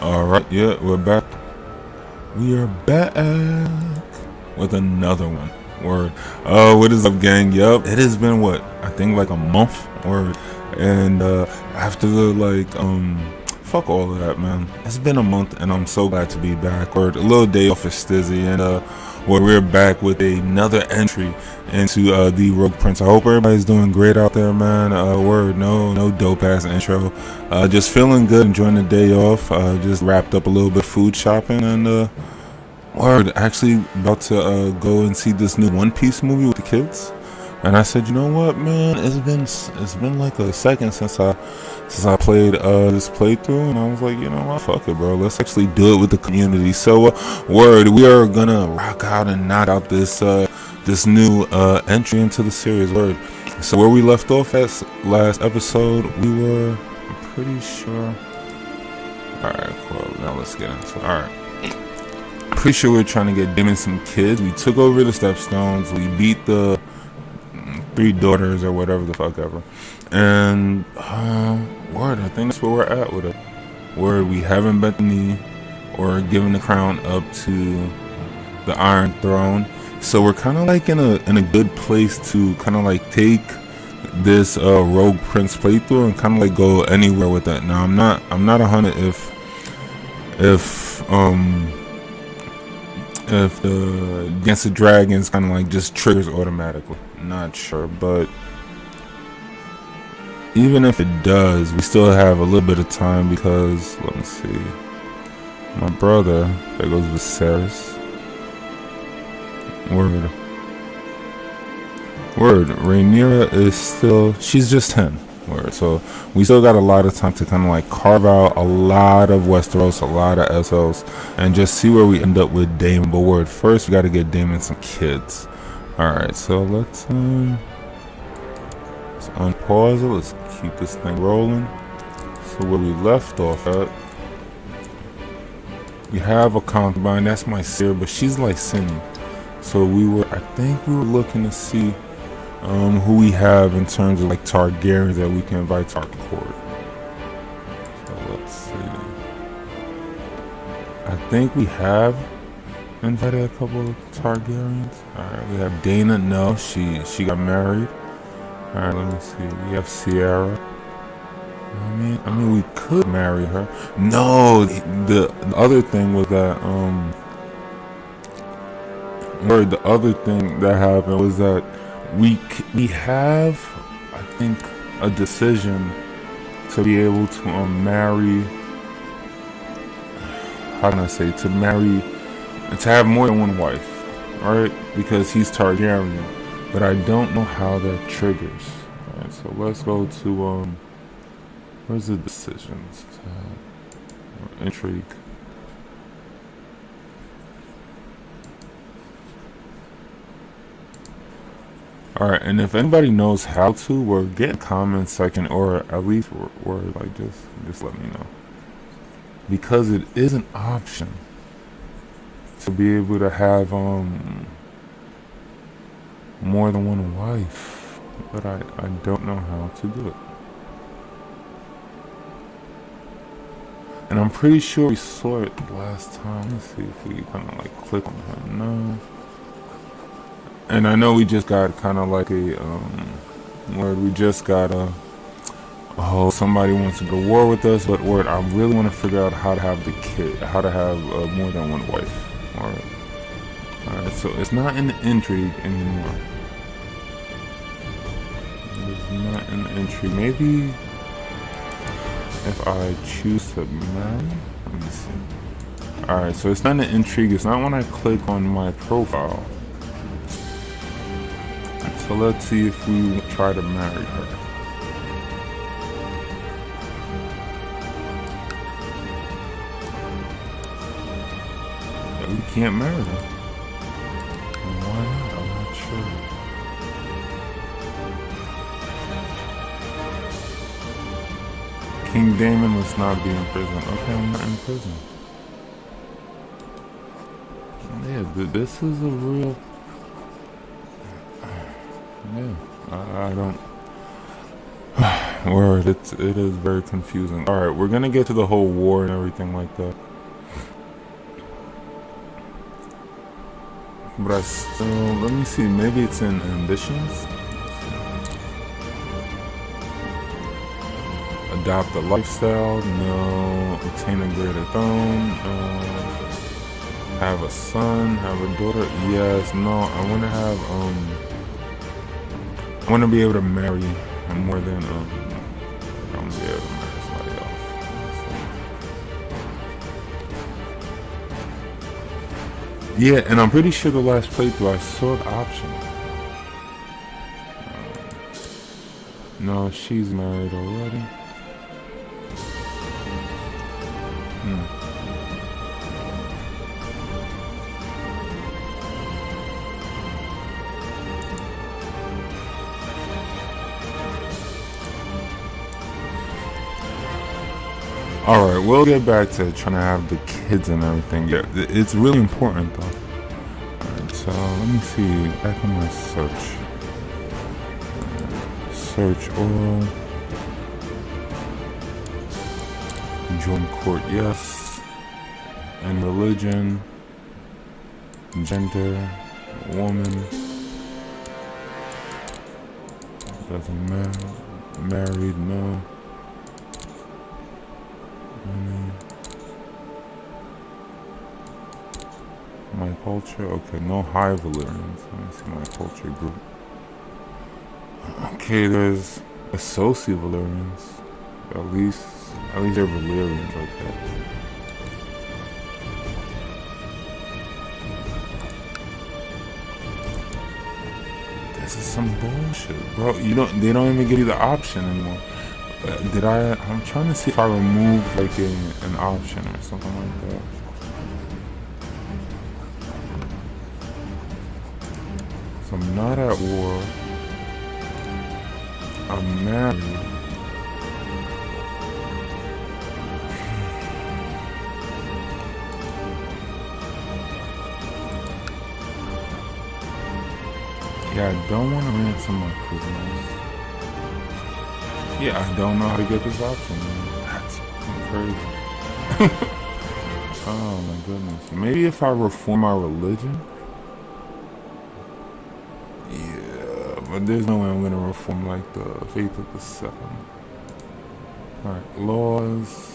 Alright, yeah, we're back. We are back with another one. Word. What is up, gang? Yup, it has been what? I think like a month. Word. And after the fuck all of that, man. It's been a month and I'm so glad to be back. Word. A little day off of Stizzy, and we're back with another entry into the Rogue Prince. I hope everybody's doing great out there, man. Word, no dope ass intro. Just feeling good, enjoying the day off. Just wrapped up a little bit of food shopping, and word, actually about to go and see this new One Piece movie with the kids. And I said, you know what, man, it's been like a second since I played this playthrough, and I was like, you know what, fuck it, bro, let's actually do it with the community. So word, we are gonna rock out and knock out this this new entry into the series. Word. So where we left off at last episode, we were, I'm pretty sure, alright, cool, now let's get into it. Alright, pretty sure we were trying to get Damon some kids. We took over the Stepstones, we beat the 3 daughters or whatever the fuck ever, and word, I think that's where we're at with it. Word, we haven't bent the knee or given the crown up to the Iron Throne, so we're kind of like in a good place to kind of like take this Rogue Prince playthrough and kind of like go anywhere with that. Now I'm not 100 if the Against the Dragons kind of like just triggers automatically. Not sure, but even if it does, we still have a little bit of time, because let me see, my brother, there goes Viserys. Word, Rhaenyra is still, she's just 10. Word, so we still got a lot of time to kind of like carve out a lot of Westeros, a lot of Essos, and just see where we end up with Daemon. But word, first we got to get Daemon some kids. Alright, so let's unpause it, let's keep this thing rolling. So where we left off at, we have a concubine, that's my seer, but she's like Cindy. So I think we were looking to see who we have in terms of like Targaryens that we can invite to our court. So let's see, I think we have invited a couple of Targaryens. Alright, we have Dana. No, she got married. Alright, let me see. We have Sierra. I mean we could marry her. No, the other thing was that the other thing that happened was that we have, I think, a decision to be able to marry, how can I say, to have more than one wife, alright, because he's Targaryen, but I don't know how that triggers. Alright, so let's go to where's the decisions tab? Intrigue. Alright, and if anybody knows how to, or get a comment section, or at least word, like just let me know, because it is an option to be able to have more than one wife, but I don't know how to do it. And I'm pretty sure we saw it last time. Let me see if we kind of like click on him. No. And I know we just got kind of like a word, we just got oh, somebody wants to go to war with us, but word, I really want to figure out how to have how to have more than one wife. Alright, so it's not in the intrigue anymore. It's not in the intrigue. Maybe if I choose to marry, let me see. Alright, so it's not in the intrigue, it's not when I click on my profile. So let's see if we try to marry her. Yeah, we can't marry her. Why not? I'm not sure. King Daemon must not be in prison. Okay, I'm not in prison. Yeah, this is a real... Yeah, I don't... Word, it is very confusing. Alright, we're gonna get to the whole war and everything like that. But I still, let me see, maybe it's in ambitions? Adopt a lifestyle, no. Obtain a greater throne, no. Have a son, have a daughter, yes, no. I wanna have, I wanna be able to marry more than, I wanna be able to marry somebody else. Yeah, and I'm pretty sure the last playthrough I saw the option. No, she's married already. Alright, we'll get back to trying to have the kids and everything. Yeah, it's really important though. Alright, so let me see. Back on my search. Search oral. Join court, yes. And religion. Gender. Woman. Doesn't matter. Married, no. My culture, okay, no high Valyrians. Let me see my culture group. Okay, there's associate Valyrians. At least they're Valyrians like that. This is some bullshit, bro. They don't even give you the option anymore. I'm trying to see if I removed like an option or something like that. So I'm not at war. I'm married. Yeah, I don't want to ransom my prisoners. Yeah, I don't know how to get this option. That's crazy. Oh my goodness. Maybe if I reform my religion? Yeah, but there's no way I'm gonna reform like the faith of the seven. Alright, laws.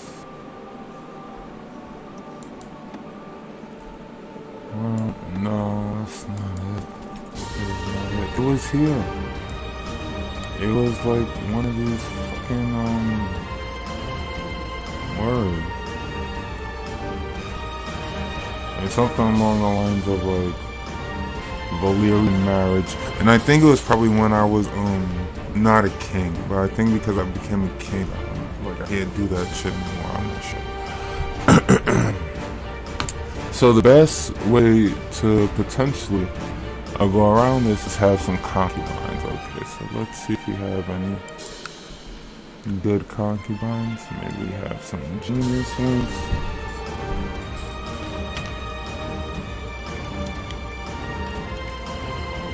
Well, no, that's not it. It was here. It was like one of these fucking, word. It's something along the lines of like Valyrian marriage. And I think it was probably when I was, not a king. But I think because I became a king, like I can't do that shit anymore on this shit. So the best way to potentially go around this is have some concubines. Okay, so let's see if we have any good concubines. Maybe we have some genius ones.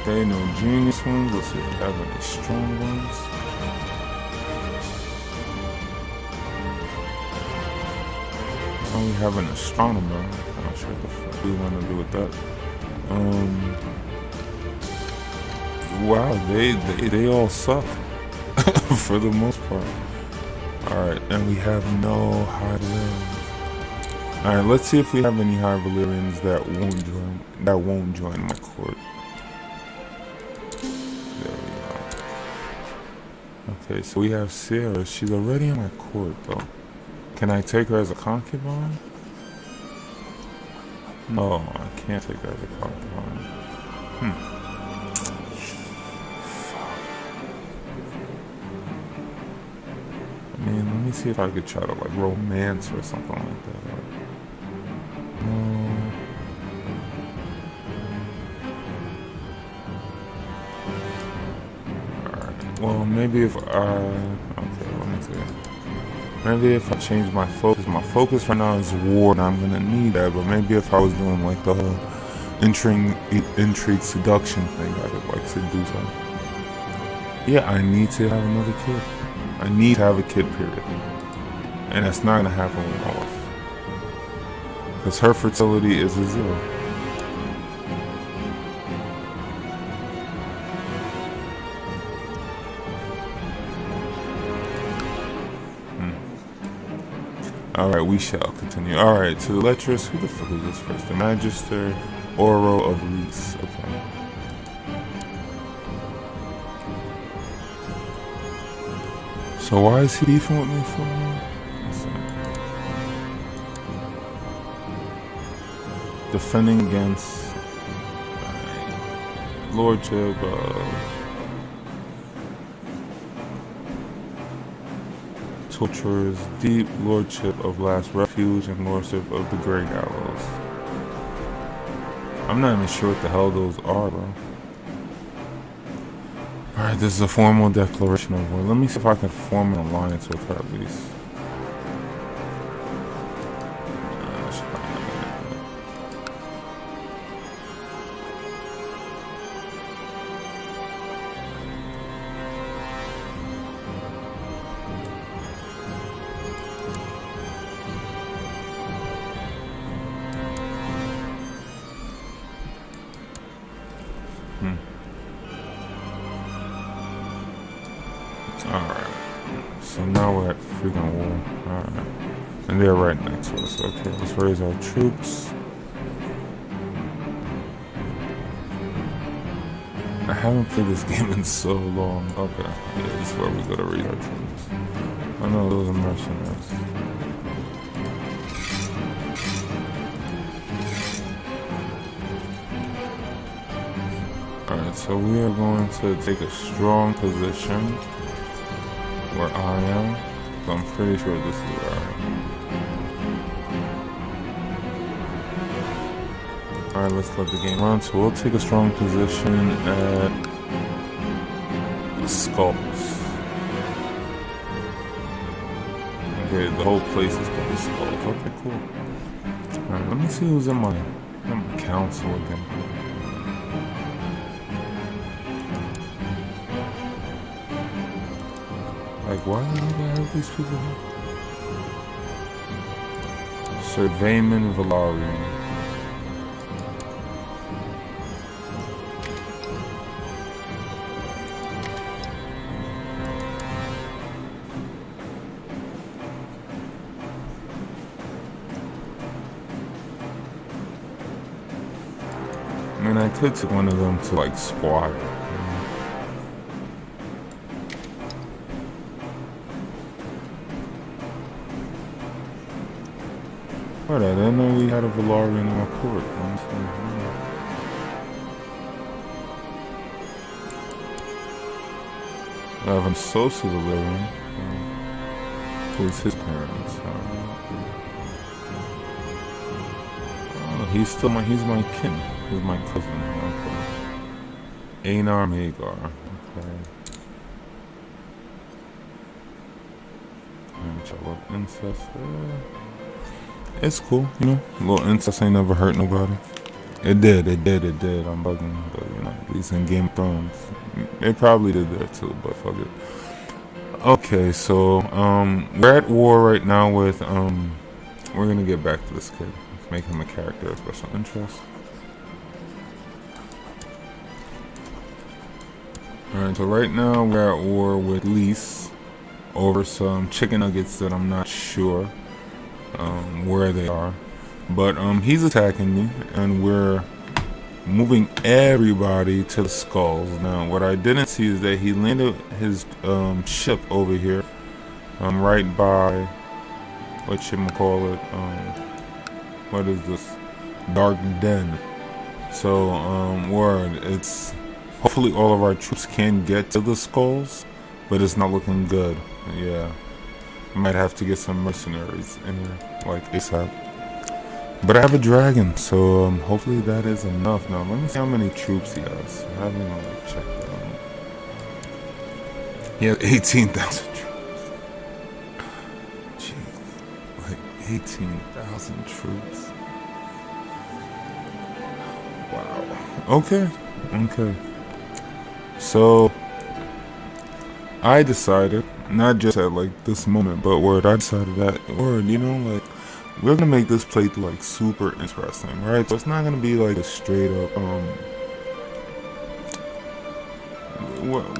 Okay, no genius ones. Let's see if we have any strong ones. Oh, we have an astronomer. I'm not sure what the fuck we want to do with that. Wow, they all suck for the most part. Alright, and we have no high Valyrians. Alright, let's see if we have any high Valyrians that won't join my court. There we go. Okay, so we have Sarah. She's already in my court though. Can I take her as a concubine? No, I can't take her as a concubine. I mean, let me see if I could try to like romance or something like that. No. Alright, well maybe if okay, let me see. Maybe if I change my focus right now is war, and I'm gonna need that, but maybe if I was doing like the whole intrigue seduction thing, I could like seduce her. Yeah, I need to have another kid. I need to have a kid, period. And that's not gonna happen with my wife. Because her fertility is a 0. Alright, we shall continue. Alright, to the lecherous, who the fuck is this first? The Magister Oro of Lease. Okay. So why is he beefing with me for? Defending against Lordship of Torturers, Deep Lordship of Last Refuge, and Lordship of the Great Gallows. I'm not even sure what the hell those are, bro. Alright, this is a formal declaration of war. Let me see if I can form an alliance with her at least. Alright, so now we're at freaking war. Alright, and they're right next to us. Okay, let's raise our troops. I haven't played this game in so long. Okay, yeah, this is where we go to raise our troops. I know those are mercenaries. Alright, so we are going to take a strong position where I am. So I'm pretty sure this is where I am. Alright, let's let the game run. So we'll take a strong position at the Skulls. Okay, the whole place is called the Skulls. Okay, cool. Alright, let me see who's in my council again. Like, why do I have these people here? Sir Vayman Valarian. I mean, I could take one of them to, like, squat. What, I didn't know we had a Valarian in our court. I have an associate Valarian. Who's his parents? Oh, he's still he's my kin. He's my cousin. Okay. Einar Magar. Okay. And check what incest. It's cool, you know. A little incest ain't never hurt nobody. It did. I'm bugging, but you know, at least in Game of Thrones, it probably did there too. But fuck it. Okay, so we're at war right now with we're gonna get back to this kid. Let's make him a character of special interest. All right, so right now we're at war with Lise over some chicken nuggets that I'm not sure where they are, but he's attacking me, and we're moving everybody to the Skulls. Now, what I didn't see is that he landed his ship over here, right by whatchamacallit, what is this? Dark Den. So, it's hopefully all of our troops can get to the Skulls, but it's not looking good. Yeah. Might have to get some mercenaries in here, like ASAP. But I have a dragon, so hopefully that is enough. Now, let me see how many troops he has. I haven't even checked that out. He has 18,000 troops. Jeez. Like, 18,000 troops. Wow. Okay. So, I I decided, not just at like this moment, but word, I decided that word, you know, like we're gonna make this playthrough like super interesting, right? So it's not gonna be like a straight up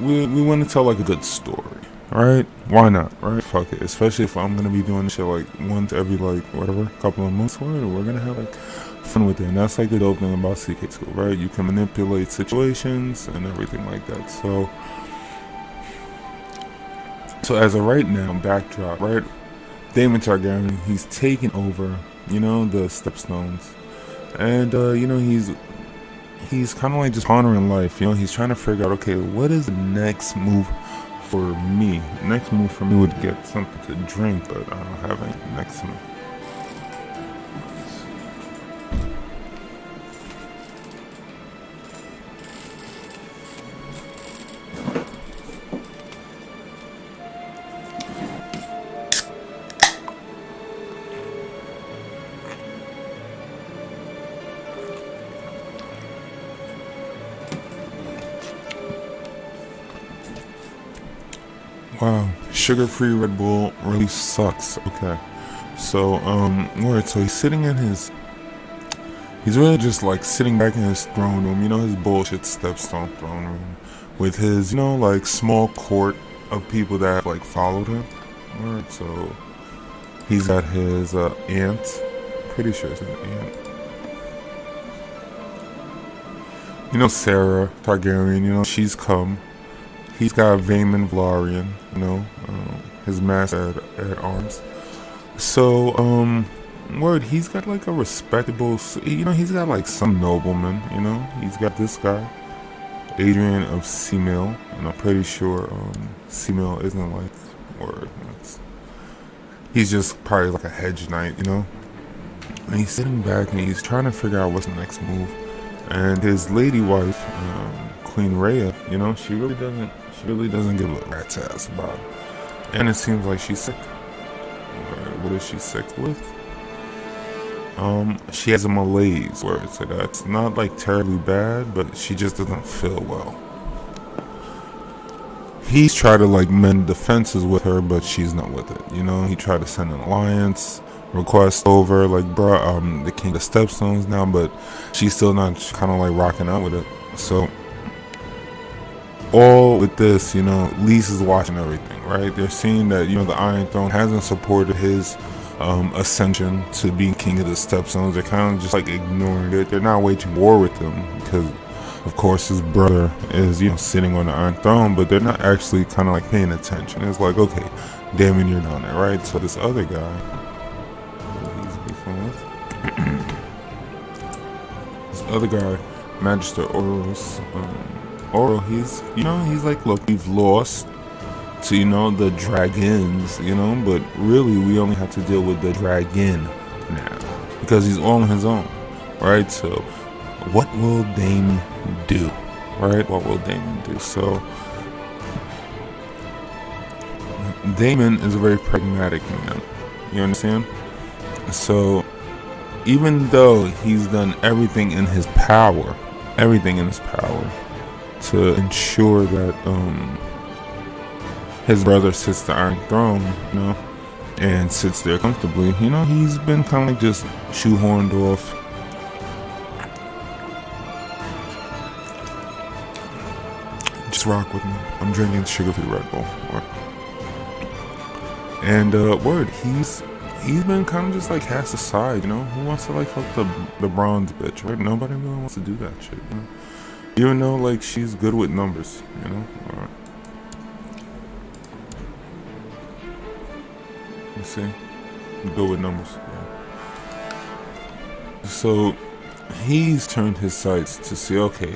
we want to tell like a good story, right? Why not, right? Fuck it. Especially if I'm gonna be doing this shit like once every like whatever couple of months, whatever. We're gonna have like fun with it, and that's like the dope thing about CK2, right? You can manipulate situations and everything like that. So as of right now, backdrop, right? Daemon Targaryen, he's taking over, you know, the Stepstones, and you know, he's kind of like just pondering life. You know, he's trying to figure out, okay, what is the next move for me? The next move for me would get something to drink, but I don't have any next to me. Wow, sugar-free Red Bull really sucks. Okay, so word. So he's sitting in his. He's really just like sitting back in his throne room. You know, his bullshit stepstone throne room, with his, you know, like small court of people that like followed him. Word. So he's got his aunt. Pretty sure it's an aunt. You know, Sarah Targaryen. You know, she's come. He's got Vaemon Valarian, you know, his master at arms. So, word, he's got like a respectable, you know, he's got like some noblemen, you know. He's got this guy, Adrian of Seamill, and I'm pretty sure Seamill isn't like, word, he's just probably like a hedge knight, you know. And he's sitting back and he's trying to figure out what's the next move. And his lady wife, Queen Rhea, you know, she really doesn't give a rat's ass about it. And it seems like she's sick. What is she sick with? She has a malaise, where it's like it's not like terribly bad, but she just doesn't feel well. He's tried to like mend defenses with her, but she's not with it. You know, he tried to send an alliance request over, like, bruh, the King of Stepstones now, but she's still not kind of like rocking out with it. So all with this, you know, Lise is watching everything, right? They're seeing that, you know, the Iron Throne hasn't supported his ascension to being King of the Stepstones. They're kind of just like ignoring it. They're not waging war with him because, of course, his brother is, you know, sitting on the Iron Throne, but they're not actually kind of like paying attention. It's like, okay, Daemon, you're down there, right? So this other guy, he's beefing with this other guy, Magister Oros. Oro, he's, you know, he's like, look, we've lost to, you know, the dragons, you know, but really we only have to deal with the dragon now because he's all on his own, right? So what will Daemon do, right? What will Daemon do? So Daemon is a very pragmatic man, you understand? So even though he's done everything in his power to ensure that his brother sits the Iron Throne, you know, and sits there comfortably, you know, he's been kind of like just shoehorned off. Just rock with me. I'm drinking sugar-free Red Bull. And word, he's been kind of just like cast aside, you know. Who wants to like fuck the bronze bitch, right? Nobody really wants to do that shit, you know. Even though like she's good with numbers, you know. All right. Let's see. Good with numbers. Yeah. So he's turned his sights to see, okay,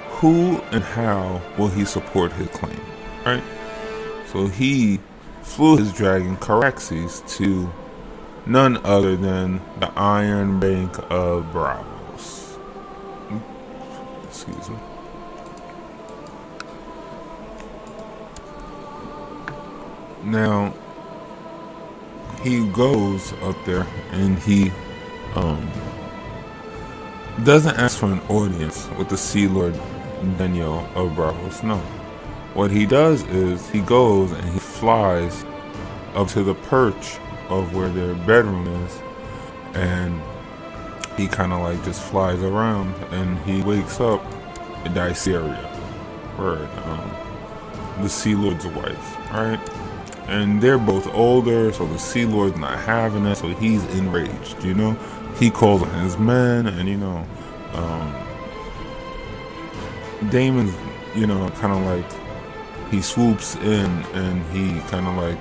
who and how will he support his claim, right? So he flew his dragon Caraxes to none other than the Iron Bank of Bravos. Excuse me. Now he goes up there and he doesn't ask for an audience with the Sea Lord Daniel of Bravos. No, what he does is he goes and he flies up to the perch of where their bedroom is, and he kind of like just flies around, and he wakes up in Diceria, where the Sea Lord's wife, right? And they're both older, so the Sea Lord's not having it, so he's enraged, you know? He calls on his men, and, you know, Damon's, you know, kind of like, he swoops in, and he kind of like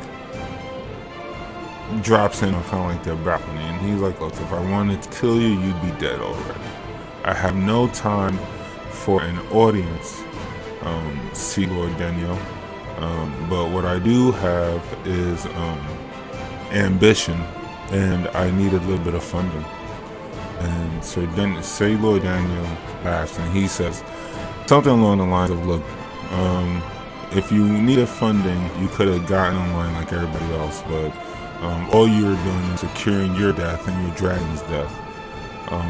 drops in on kind of like their balcony, and he's like, look, if I wanted to kill you, you'd be dead already. I have no time for an audience, Sea Lord Daniel. But what I do have is ambition, and I need a little bit of funding. And so Lord Daniel laughs, and he says something along the lines of, look, if you needed funding, you could have gotten in line like everybody else, but all you're doing is securing your death and your dragon's death.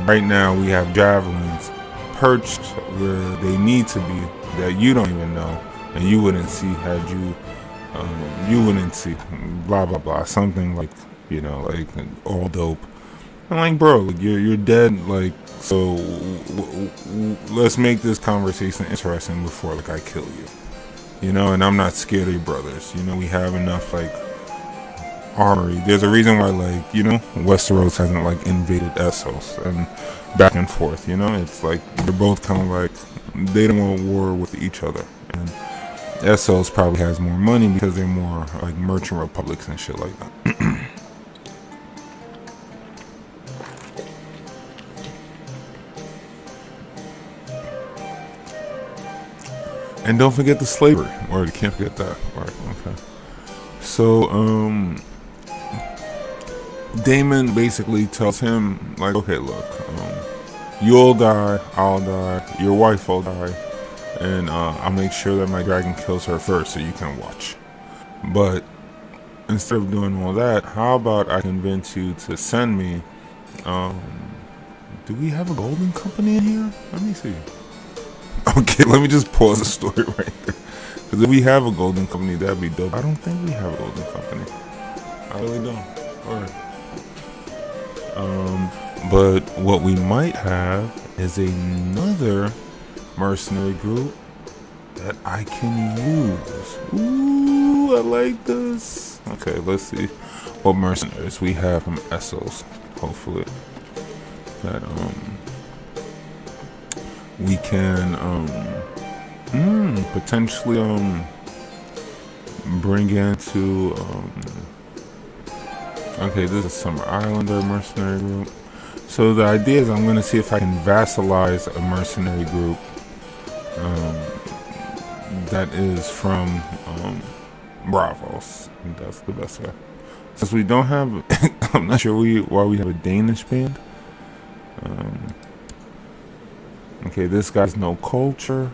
Right now we have javelins perched where they need to be that you don't even know, and you wouldn't see had you wouldn't see blah blah blah, something like, you know, like all dope. I'm like, bro, like, you're dead, like, so let's make this conversation interesting before like I kill you, you know. And I'm not scared of your brothers, you know. We have enough like armory. There's a reason why, like, you know, Westeros hasn't like invaded Essos and back and forth, you know. It's like they're both kind of like, they don't want war with each other, and Essos probably has more money because they're more like merchant republics and shit like that. And don't forget the slavery, or you can't forget that. All right, okay. So Damon basically tells him, like, okay, look, you'll die, I'll die, your wife will die, and I'll make sure that my dragon kills her first so you can watch. But instead of doing all that, how about I convince you to send me, do we have a golden company in here? Let me see. Okay, let me just pause the story right there. Because if we have a golden company, that'd be dope. I don't think we have a golden company. I really don't. Alright. But what we might have is another mercenary group that I can use. Ooh, I like this. Okay, let's see what mercenaries we have from Essos. Hopefully that we can potentially bring into okay, this is Summer Islander mercenary group. So the idea is I'm going to see if I can vassalize a mercenary group that is from Bravos. That's the best way. Since we don't have, I'm not sure why we have a Danish band. Okay, this guy's no culture.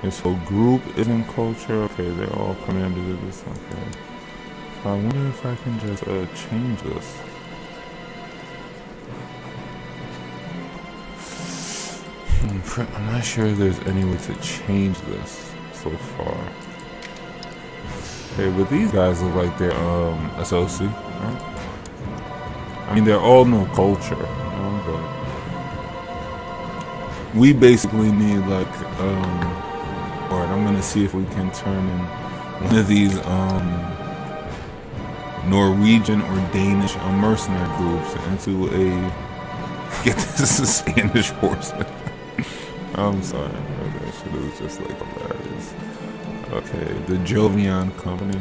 This whole group isn't culture. Okay, they're all commanded of this. Okay. So I wonder if I can just change this. I'm not sure if there's any way to change this so far. Okay, but these guys look like they're associate, right? I mean, they're all no culture, you know, but we basically need like alright, I'm gonna see if we can turn in one of these Norwegian or Danish mercenary groups into a get this a Spanish horseman. I'm sorry, that shit was just like hilarious. Okay, the Jovian Company.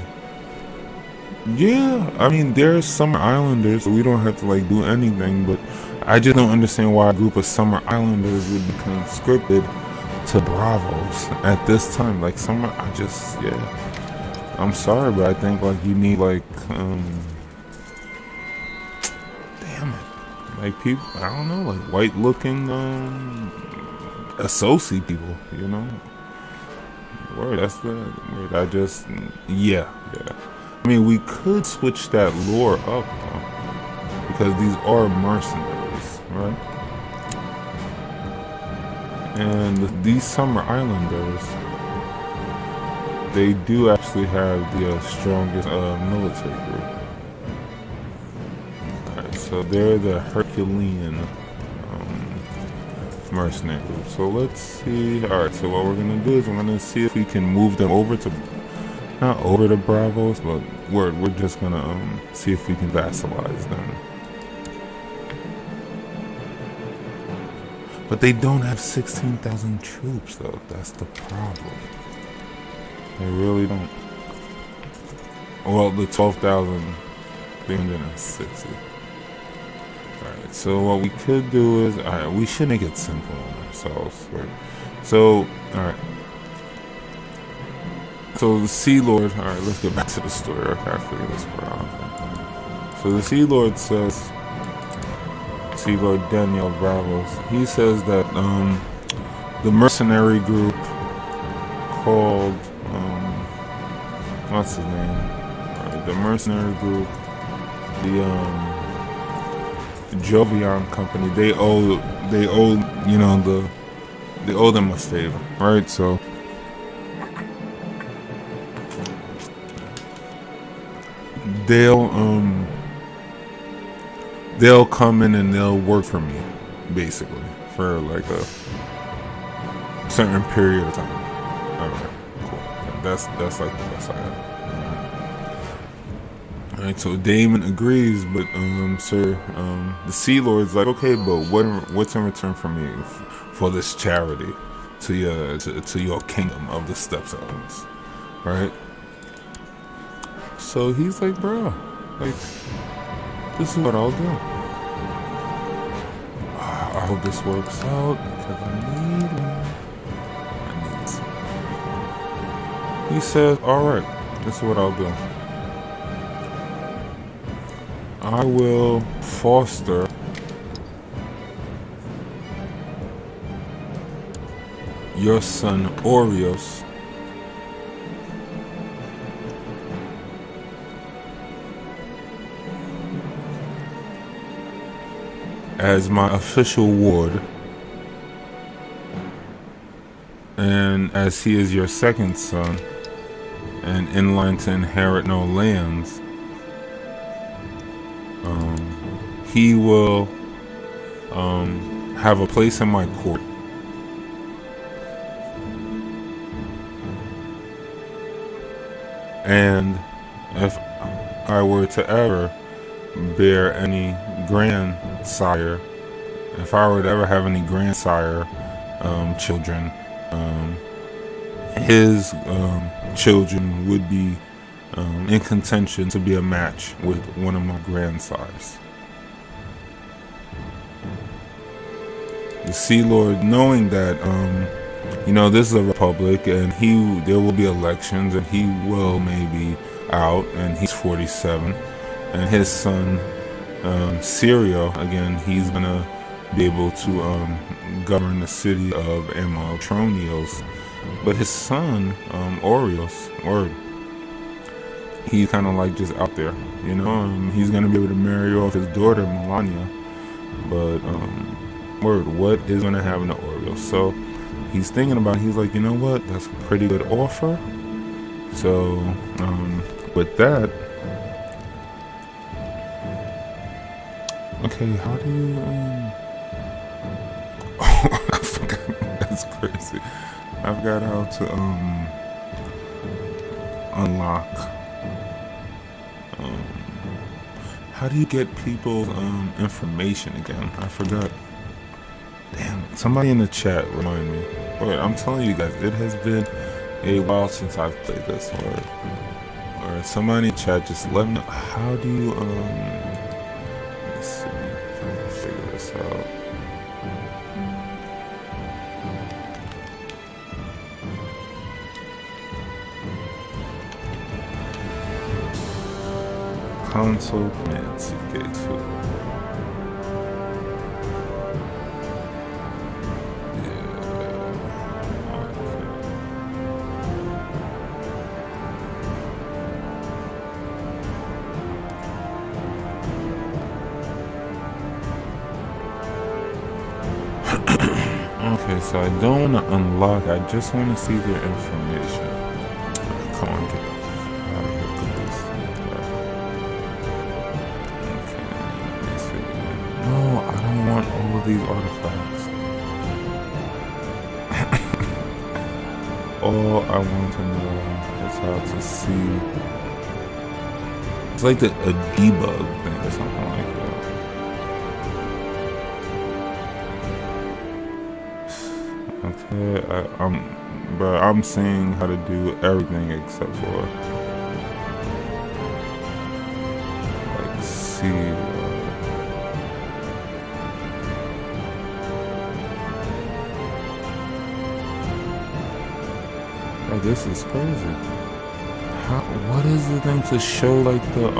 Yeah, I mean, there's Summer Islanders, so we don't have to like do anything, but I just don't understand why a group of Summer Islanders would be conscripted to Bravos at this time. Like, Summer, yeah. I'm sorry, but I think like you need like, damn it. Like people, I don't know, like white looking, associate people, you know? Word, that's the word. Yeah. I mean, we could switch that lore up, though, because these are mercenaries, right? And these Summer Islanders, they do actually have the strongest military group. Alright, so they're the Herculean mercenary group. So let's see. Alright, so what we're gonna do is we're gonna see if we can move them over to, not over to Bravos, but we're just gonna see if we can vassalize them. But they don't have 16,000 troops though, that's the problem. They really don't. Well, the 12,360. Alright, so what we could do is, alright, we should make it simple on ourselves. Right? So, alright. So the Sea Lord, alright, let's get back to the story. Okay, I figured this part out. So the Sea Lord says, Sea Lord Daniel Bravos, he says that the mercenary group called, what's his name? The mercenary group, the Jovian company, they owe you know, they owe them a favor, right? So they'll come in and they'll work for me, basically, for like a certain period of time. Alright, cool. That's like the best I got. Alright, so Damon agrees, but sir, the Sea Lord's like, okay, but what's in return for me for this charity to your kingdom of the Steppes Islands, right? So he's like, bro, like, this is what I'll do. I hope this works out because I need some. He says, all right, this is what I'll do. I will foster your son Oreos as my official ward, and as he is your second son and in line to inherit no lands, he will have a place in my court. And if I were to ever bear any grandsire, if I were to ever have any grandsire children, his children would be in contention to be a match with one of my grandsires. The Sea Lord, knowing that you know, this is a republic and there will be elections and he will maybe out, and he's 47, and his son Syrio, again, he's gonna be able to govern the city of Amaltronios, but his son Oreos, or he's kind of like just out there, you know. He's gonna be able to marry off his daughter Melania, but what is gonna happen to Oreos? So he's thinking about it. He's like, you know what, that's a pretty good offer. So with that, okay, how do you oh, I forgot. That's crazy. I forgot how to unlock, how do you get people's information again? I forgot. Damn it. Somebody in the chat remind me. Wait, I'm telling you guys, it has been a while since I've played this. Or somebody in the chat, just let me know, how do you let me see if I can figure this out. Console command CK2. Okay, so I don't want to unlock, I just want to see their information. these artifacts. All I want to know is how to see. It's like a debug thing or something like that. Okay, but I'm seeing how to do everything except for like see. Oh, this is crazy. What is the thing to show like the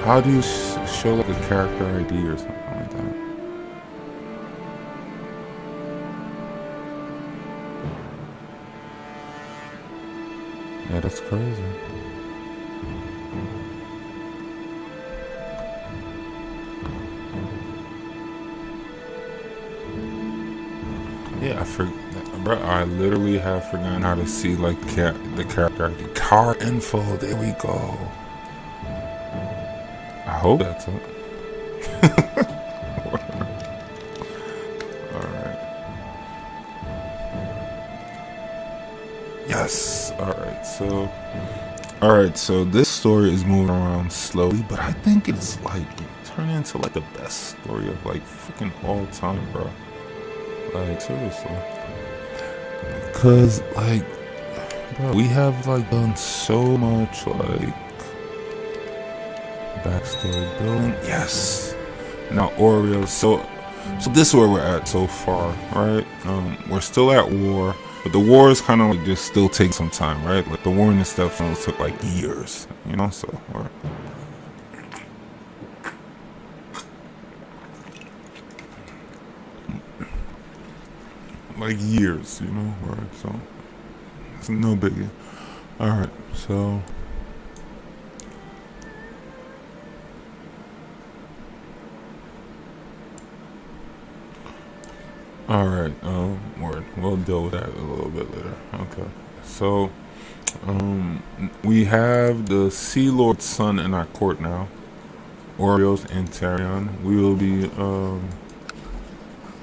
how do you show like a character ID or something like that? Yeah, that's crazy. Yeah, I forgot, bro. I literally have forgotten how to see like the character ID. Car info. There we go. I hope that's it. Alright. Yes. Alright, so this story is moving around slowly, but I think it's like turning into like the best story of like freaking all time, bro. Like seriously. Cause like, bro, we have like done so much like backstory building. Yes. Now Oreo. So this is where we're at so far, right? We're still at war, but the war is kind of like just still takes some time, right? Like the war and stuff took like years, you know. So we're like years, you know. Right? So it's no biggie. All right, so. Alright, we'll deal with that a little bit later. Okay. So, we have the Sea Lord's son in our court now. Oreos and Tyrion. We will be,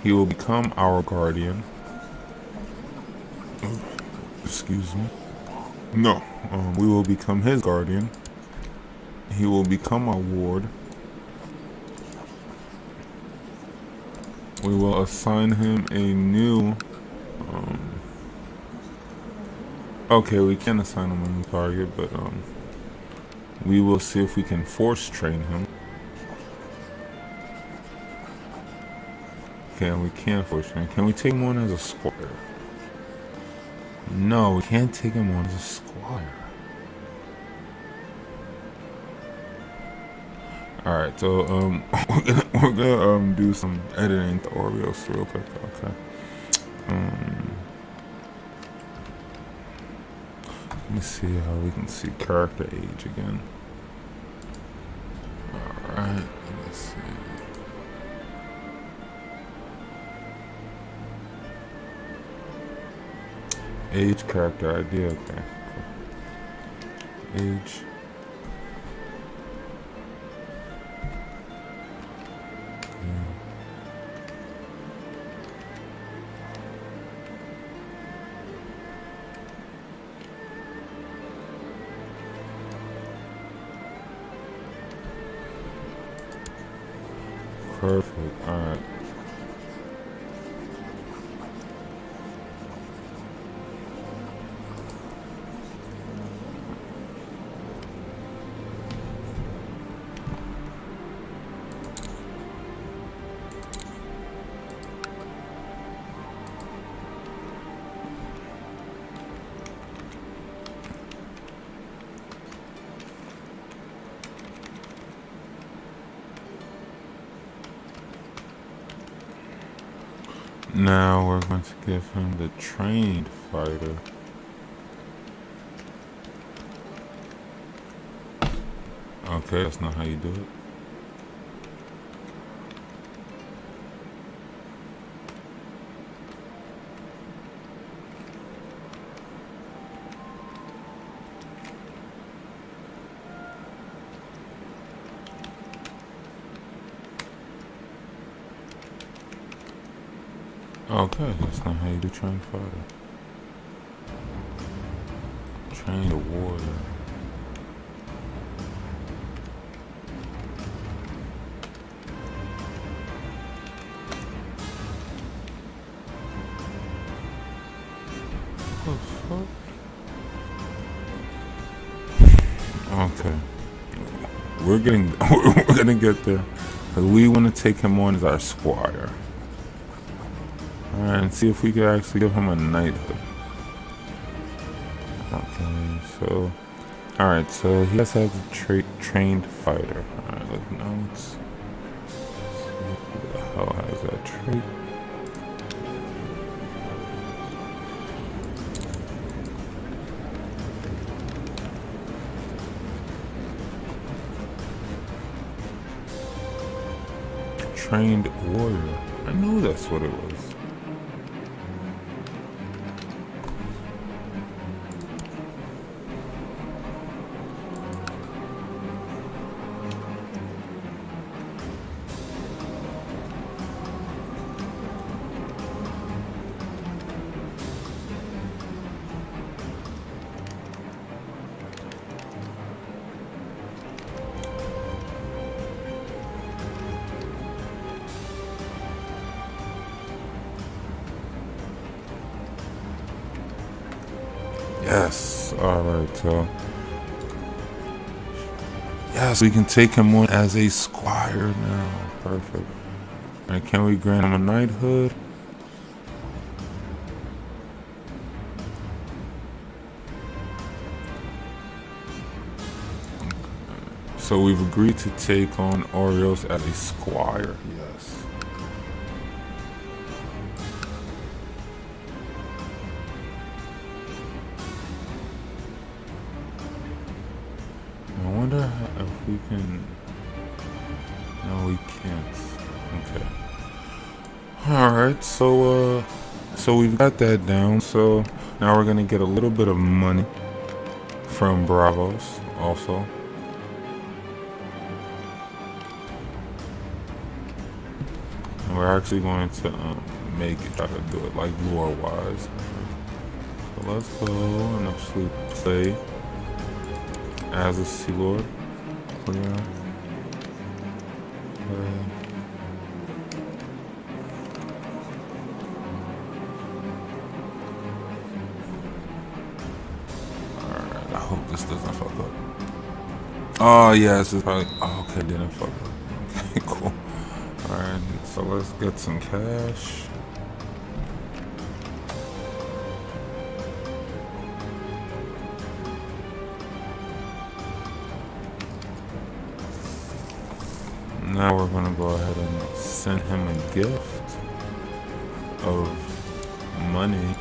he will become our guardian. Excuse me. No, we will become his guardian. He will become our ward. We will assign him a new, okay, we can assign him a new target, but, we will see if we can force train him. Okay, we can't force train. Can we take him on as a squire? No, we can't take him on as a squire. Alright, so we're gonna do some editing to Oreos real quick. Okay. Let me see how we can see character age again. Alright, let me see. Age, character ID, okay. Cool. Age. Perfect. Alright. Now we're going to give him the trained fighter. Okay, that's not how you do it. Okay, that's not how you do trained fighter. Trained warrior. What the fuck? Okay. We're gonna get there. Cause we want to take him on as our squire. Alright, and see if we could actually give him a knighthood. Okay, so alright, so he has to have a trained fighter. Alright, look notes. Who the hell has that trait? Trained warrior. I knew that's what it was. Yes. Alright, so yes, we can take him on as a squire now. Perfect. And can we grant him a knighthood? So we've agreed to take on Orios as a squire. Yes. I wonder if we can. No, we can't. Okay. Alright, so we've got that down. So now we're gonna get a little bit of money from Bravos also. And we're actually going to try to do it like lore wise. So let's go and actually play as a Sea Lord. Clear. Play. Alright, I hope this doesn't fuck up. Oh yeah, this is probably okay, didn't fuck up. Okay, cool. Alright, so let's get some cash. Now we're gonna go ahead and send him a gift of money.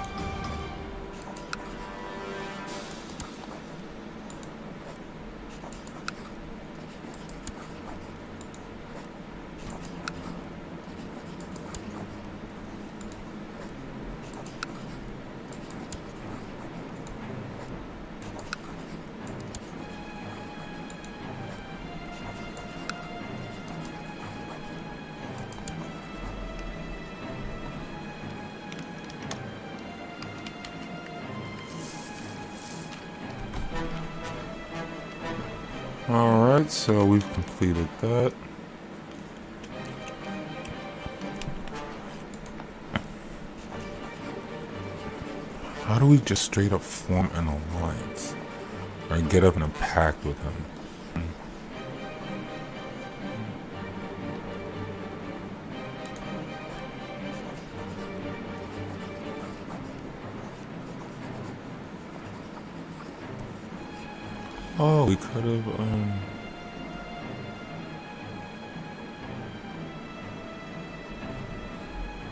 Alright, so we've completed that. How do we just straight up form an alliance? Or get up in a pact with him? Oh, we could have,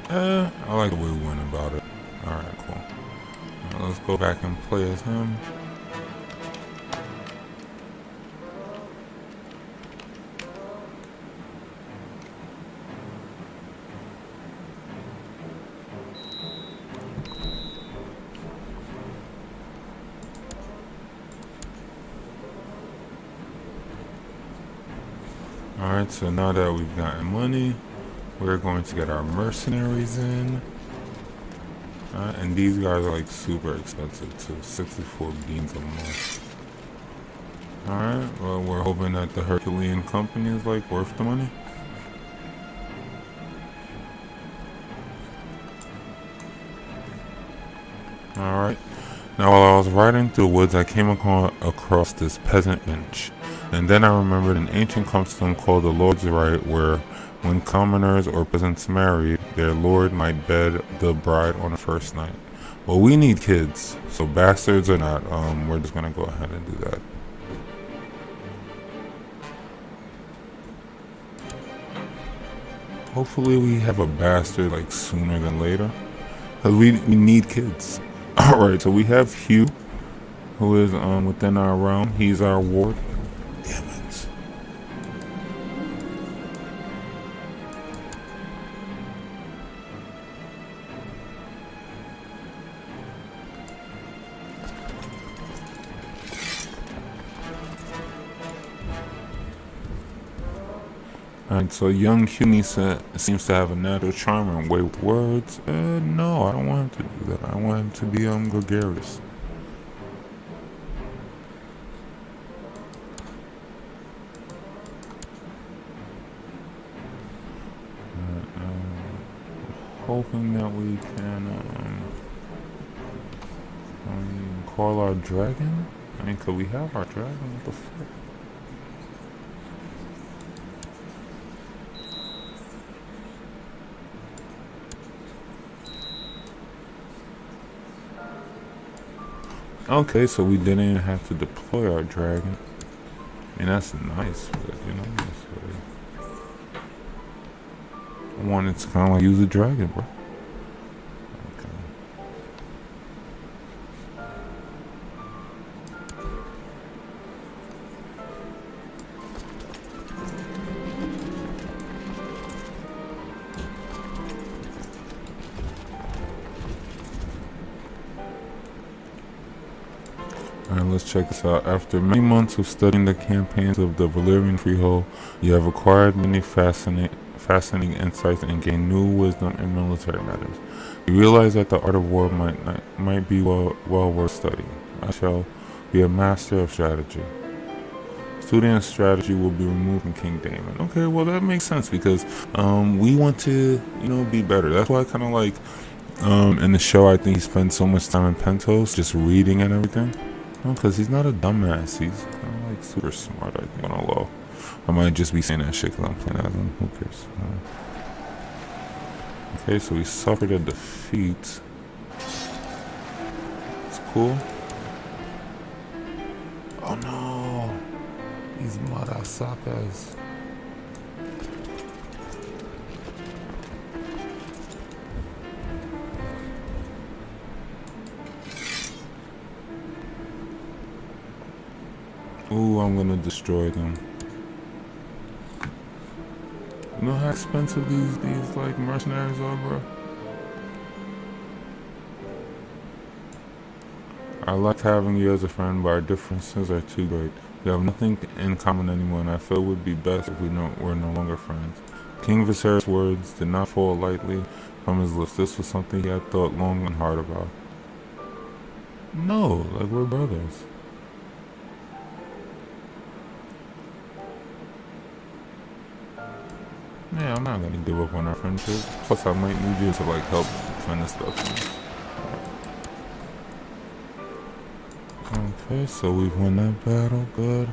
I like the way we went about it. Alright, cool. Now let's go back and play as him. Alright, so now that we've gotten money, we're going to get our mercenaries in. And these guys are like super expensive too, 64 beans a month. Alright, well we're hoping that the Herculean company is like worth the money. Alright, now while I was riding through the woods I came across this peasant bench. And then I remembered an ancient custom called the Lord's Right, where when commoners or peasants married, their lord might bed the bride on the first night. Well, we need kids, so bastards or not, we're just gonna go ahead and do that. Hopefully we have a bastard like sooner than later, because we need kids. Alright, so we have Hugh, who is within our realm. He's our ward. Damn it. Alright, so young Hugh seems to have a natural charm and way with words. No, I don't want him to do that. I want him to be gregarious. Hoping that we can call our dragon. I mean, could we have our dragon? What the fuck? Okay, so we didn't even have to deploy our dragon. I mean, that's nice, but you know, I wanted to kind of like use a dragon, bro. Okay. Alright, let's check this out. After many months of studying the campaigns of the Valyrian Freehold, you have acquired many fascinating insights and gained new wisdom in military matters. You realize that the art of war might be well worth studying. I shall be a master of strategy. Studying strategy will be removed from King Daemon. Okay, well that makes sense because we want to, you know, be better. That's why I kind of like in the show I think he spends so much time in Pentos just reading and everything. Because he's not a dumbass. He's kind of like super smart, I think, on a low. I might just be saying that shit because I'm playing as him. Who cares? Okay, so we suffered a defeat. It's cool. Oh no! These marasakas. Ooh, I'm gonna destroy them. You know how expensive these like mercenaries are, bro? I like having you as a friend, but our differences are too great. We have nothing in common anymore, and I feel it would be best if we're no longer friends. King Viserys' words did not fall lightly from his lips. This was something he had thought long and hard about. No, like we're brothers. Yeah, I'm not gonna give up on our friendship. Plus, I might need you to like help find this stuff. Okay, so we've won that battle. Good.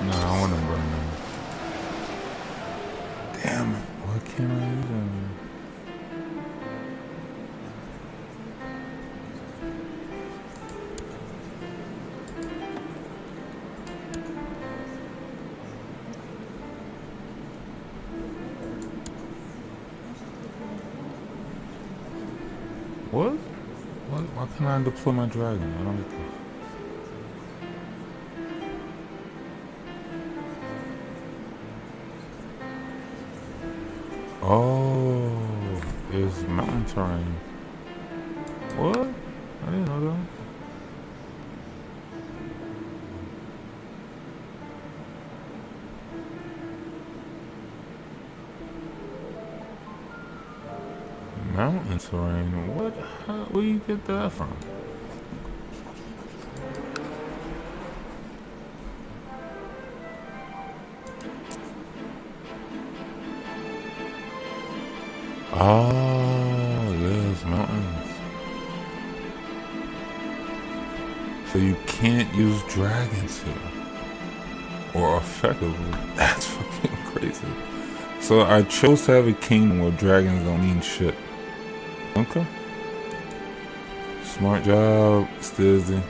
No, I want to burn them. Damn it. Why can't I use them? What? Why can't I deploy my dragon? I don't get this. Oh, it's mountain terrain. What? I didn't know that. Mountain terrain? What? Where you get that from? Oh, yes, mountains. So you can't use dragons here. Or effectively. That's fucking crazy. So I chose to have a kingdom where dragons don't mean shit. Okay. Smart job, Stizzy.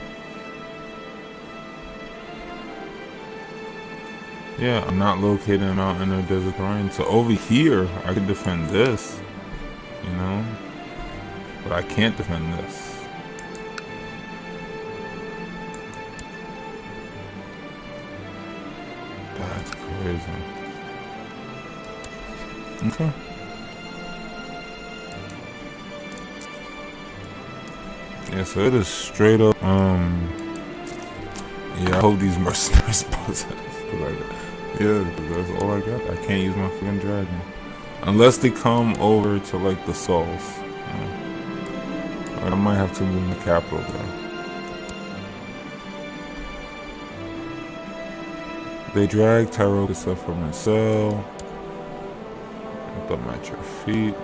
Yeah, I'm not located out in a desert terrain. So over here, I could defend this. You know? But I can't defend this. That's crazy. Okay. Yeah, so it is straight up, yeah, I hope these mercenaries possess. Yeah, because that's all I got. I can't use my fucking dragon. Unless they come over to, like, the souls. You know? Or I might have to move the capital, though. They drag Tyrokusa from his cell. Put them at your feet.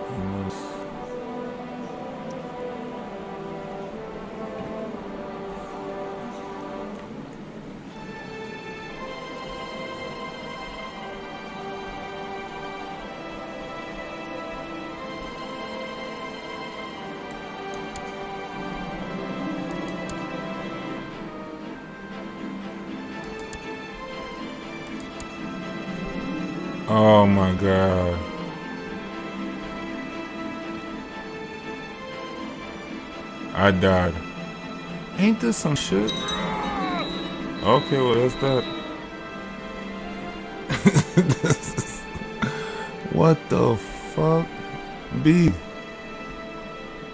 Oh my god. I died. Ain't this some shit? Okay, well that's that. What the fuck? B.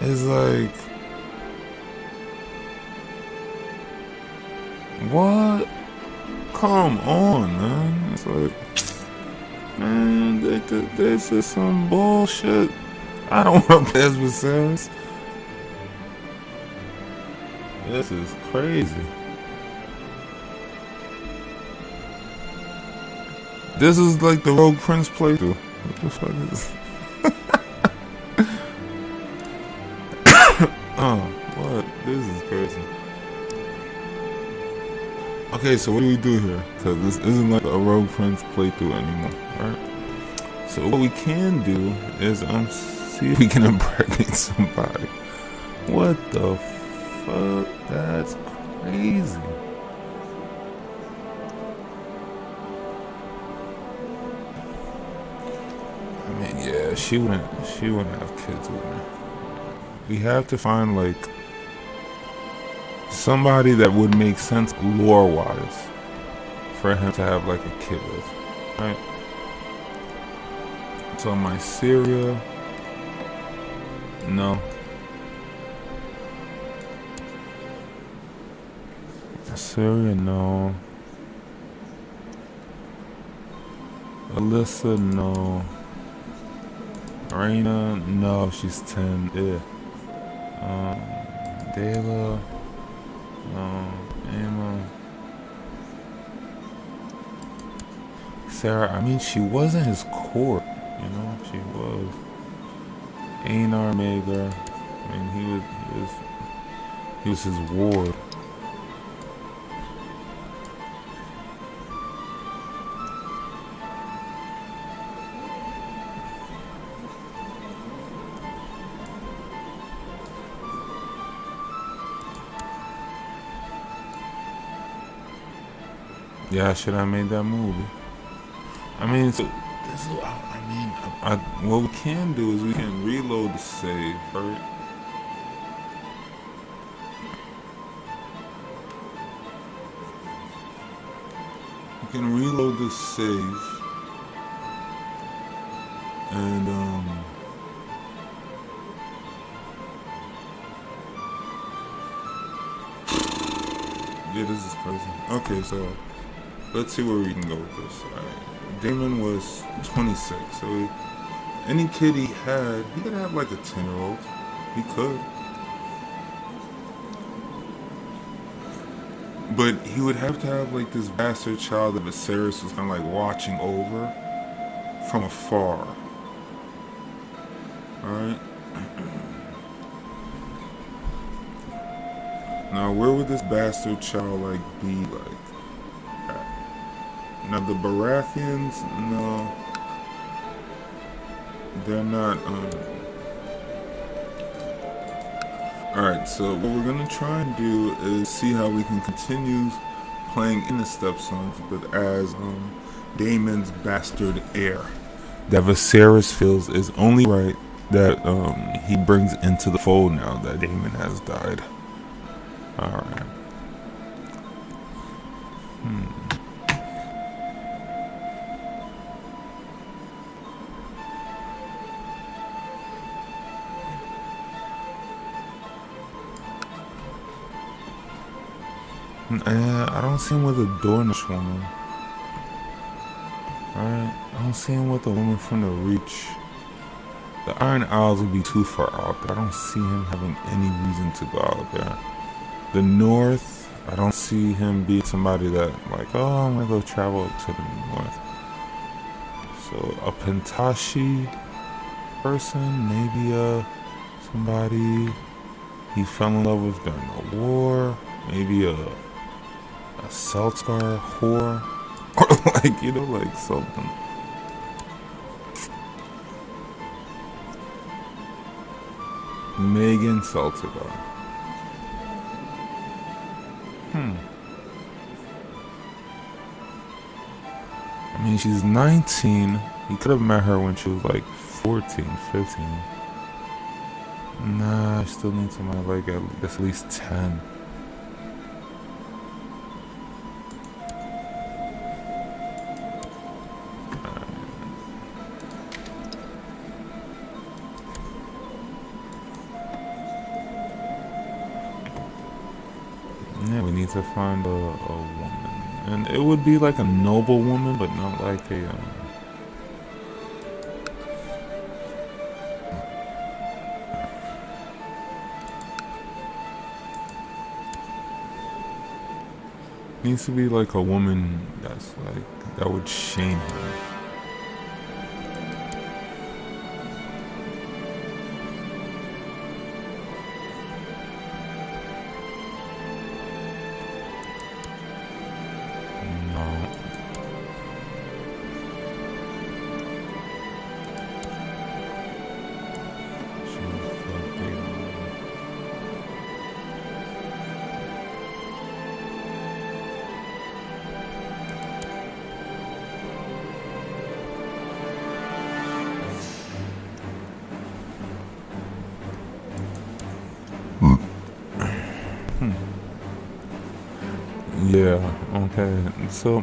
It's like... What? Come on, man. It's like... Man, this is some bullshit. I don't want to pass with Sims. This is crazy. This is like the Rogue Prince playthrough. What the fuck is this? Oh, what? This is crazy. Okay, so what do we do here? Because this isn't like a Rogue Prince playthrough anymore, right? So what we can do is see if we can impregnate somebody. What the fuck? That's crazy. I mean, yeah, she wouldn't have kids with me. We have to find like somebody that would make sense lore-wise for him to have like a kid with, right? So my Syria, no. Syria, no. Alyssa, no. Reina, no, she's 10. Yeah. Dela, no. Emma. Sarah, I mean, she wasn't his court, you know, she was. Einar Mager, I mean, he was his ward. Yeah, I should have made that movie. I mean, so this, what we can do is we can reload the save, right? We can reload the save, And yeah, this is crazy. Okay, so let's see where we can go with this. Alright. Damon was 26, so any kid he could have like a 10-year-old. He could. But he would have to have like this bastard child that Viserys was kind of like watching over from afar. Alright. Now, where would this bastard child like be like? Now, the Baratheons, no, they're not. Alright, so what we're gonna try and do is see how we can continue playing in the stepsons, but as Daemon's bastard heir. That Viserys feels is only right that he brings into the fold now that Daemon has died. Alright. I don't see him with a Dornish woman. Alright, I don't see him with a woman from the Reach. The Iron Isles would be too far out there. I don't see him having any reason to go out there. The North, I don't see him being somebody that like, oh, I'm gonna go travel to the North. So a Pentashi person, maybe somebody he fell in love with during the war, maybe a Seltscar whore, or like, you know, like something. Megan Seltscar. I mean, she's 19. He could have met her when she was like 14, 15. Nah, I still need somebody like at least 10. Yeah, we need to find a woman. And it would be like a noble woman, but not like a... needs to be like a woman that's like, that would shame her. Yeah, okay. So,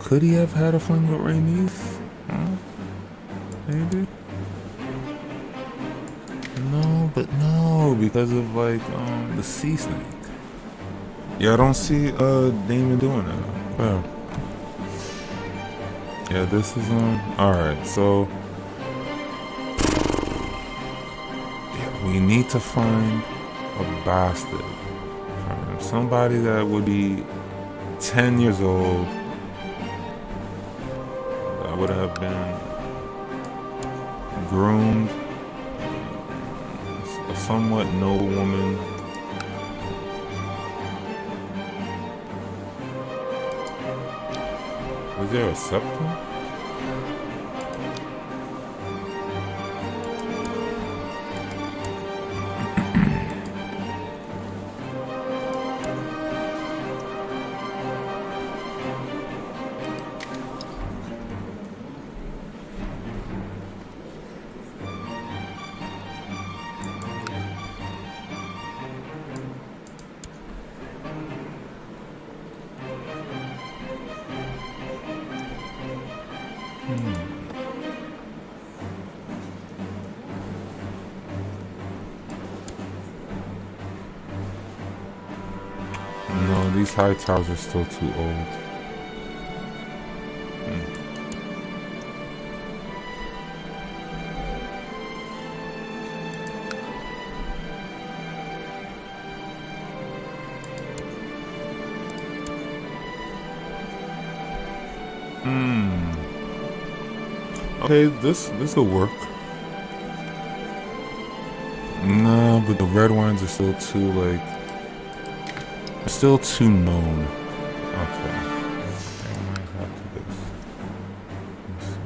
could he have had a fling with Rhaenys? Huh? Maybe? No, but no, because of, like, the sea snake. Yeah, I don't see, Daemon doing that. Yeah. Yeah, this is, alright, so... yeah, we need to find a bastard. Somebody that would be 10 years old, that would have been groomed, a somewhat noble woman. Was there a septum? these high towers are still too old. Okay, this will work. Nah, but the red wines are still too still too known. Okay. I might have to this. Let's see.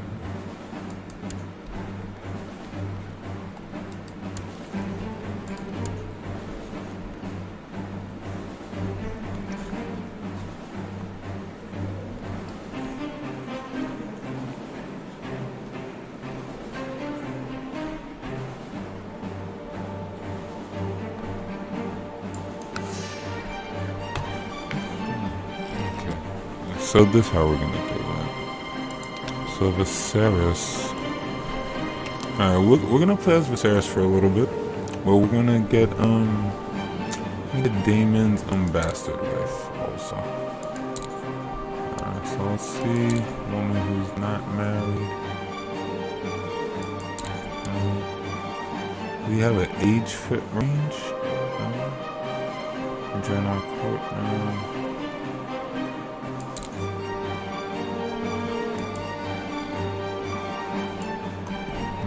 So this how we're gonna do that. So Viserys. Alright, we're gonna play as Viserys for a little bit. But we're gonna get Daemon's Bastard wife also. Alright, so let's see. Woman who's not married. We have an age fit range. Join our court.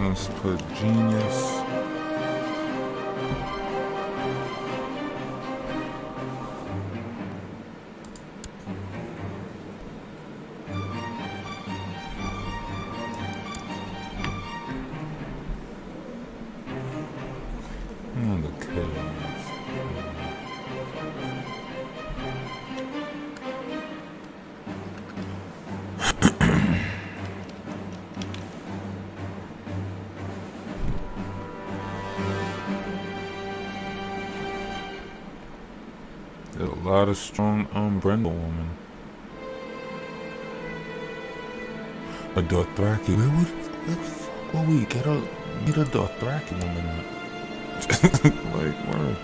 Let's put genius. And the chaos. There's a lot of strong Brenda woman. A Dothraki. Where the fuck will we get a Dothraki woman at? Like, where?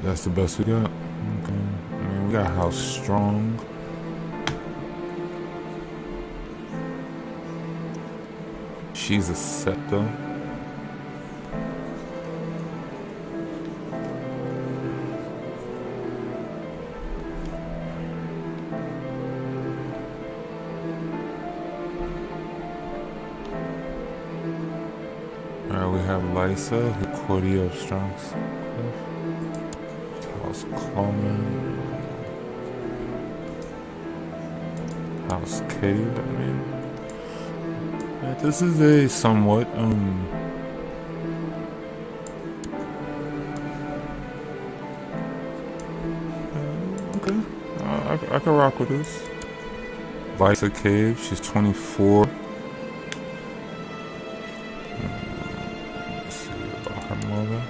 That's the best we got. Okay. I mean, we got House Strong. She's a set though. Alright, we have Lysa, who Cordia of Strong House Coleman. House Cave, I mean. This is a somewhat okay. I can rock with this. Lysa Cave, she's 24. Let's see about her mother.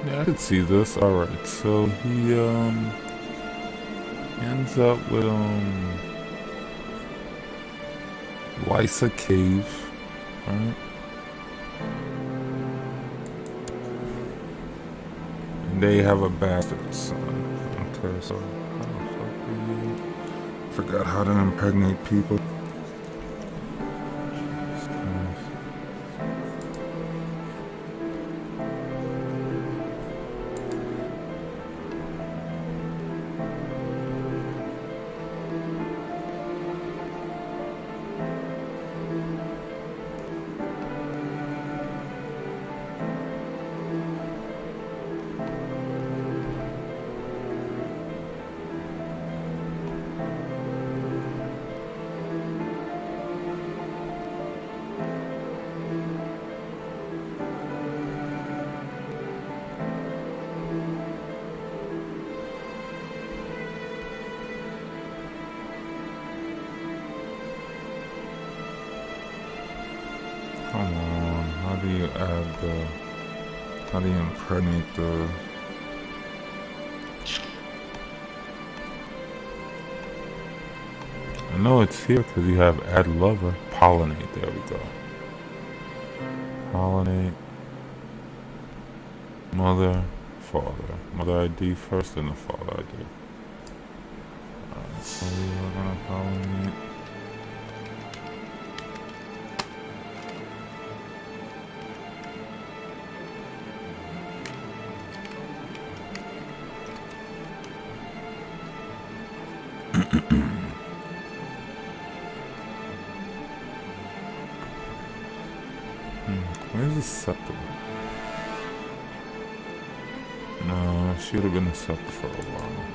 Yeah, I could see this. Alright, so he ends up with Lysa Cave. Alright. And they have a bastard son. Okay, so how the fuck do you forgot how to impregnate people? on. How do you add the... How do you impregnate the... I know it's here because you have add lover. Pollinate, there we go. Pollinate. Mother, father. Mother ID first, then the father ID. Alright, so we're gonna pollinate. Where's the scepter? No, she would have been a scepter for a while.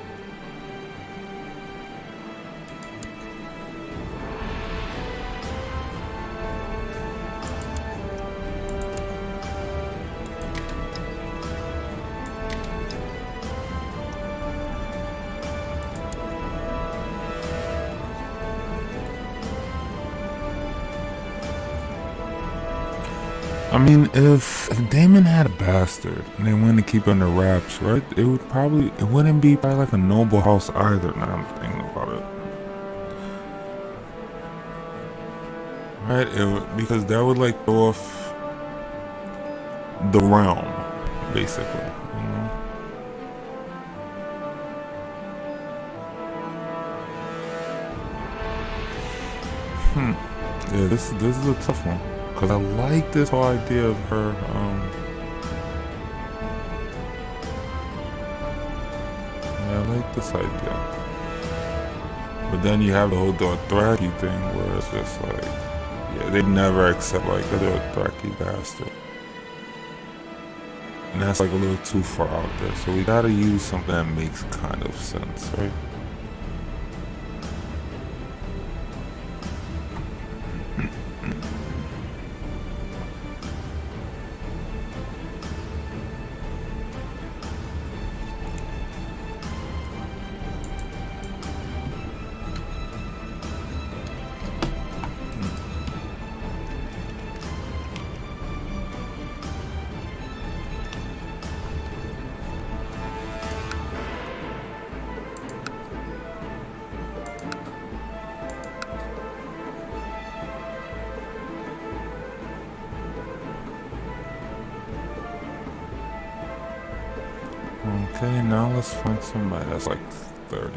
I mean, if Damon had a bastard and they wanted to keep it under wraps, right? It wouldn't be by like a noble house either. Now I'm thinking about it, right? Because that would like throw off the realm, basically. You know? Yeah, this is a tough one. Because I like this whole idea of her, yeah, I like this idea. But then you have the whole Dothraki thing where it's just like, yeah, they never accept like a Dothraki bastard. And that's like a little too far out there. So we gotta use something that makes kind of sense, right? Okay, now let's find somebody that's like 30.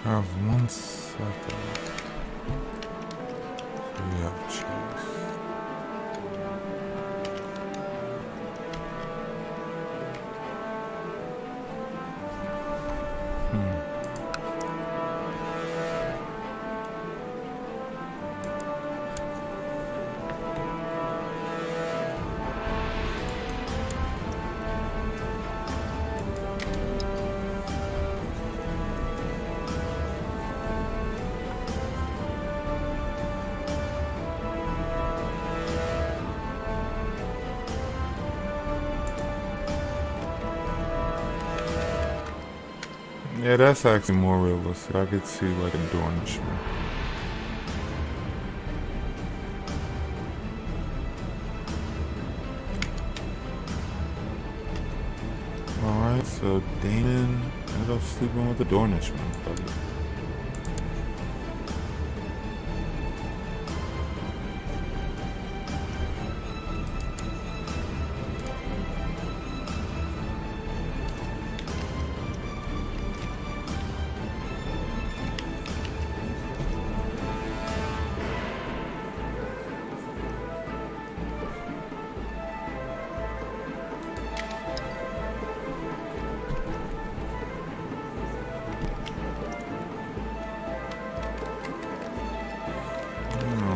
Have 1 second. So we have cheese. Yeah, that's actually more realistic. I could see like a Dornishman. Alright, so Damon ended up sleeping with the Dornishman.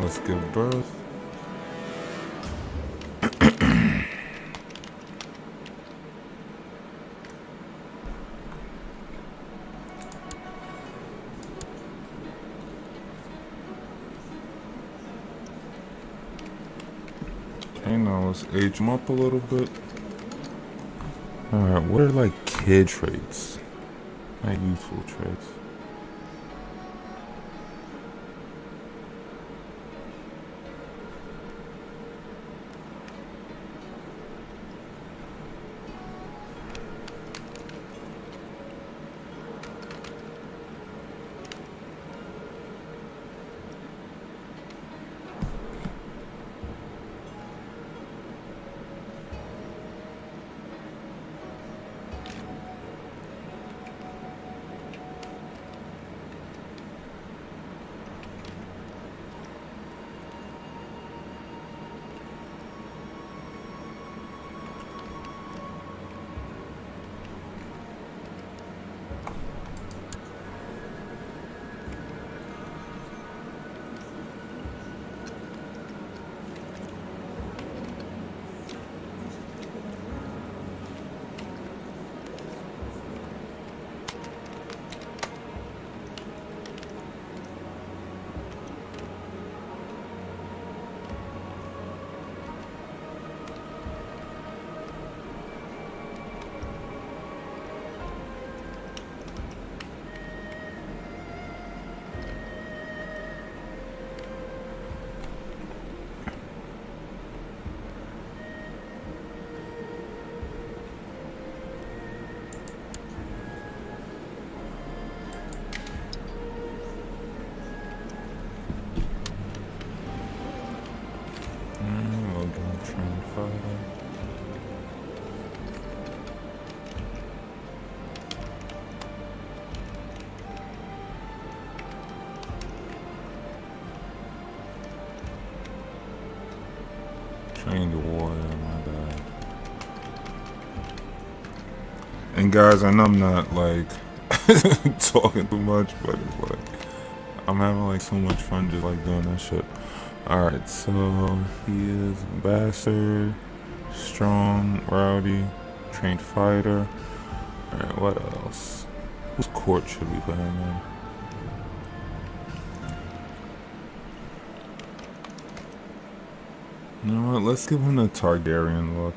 let's give birth. Okay, now let's age them up a little bit. Alright, what are like kid traits? Like youthful traits. Train the warrior, my bad. And guys, I know I'm not like talking too much, but it's like I'm having like so much fun just like doing that shit. Alright, so he is bastard, strong, rowdy, trained fighter. Alright, what else? Whose court should we put him in? You know what, let's give him a Targaryen look.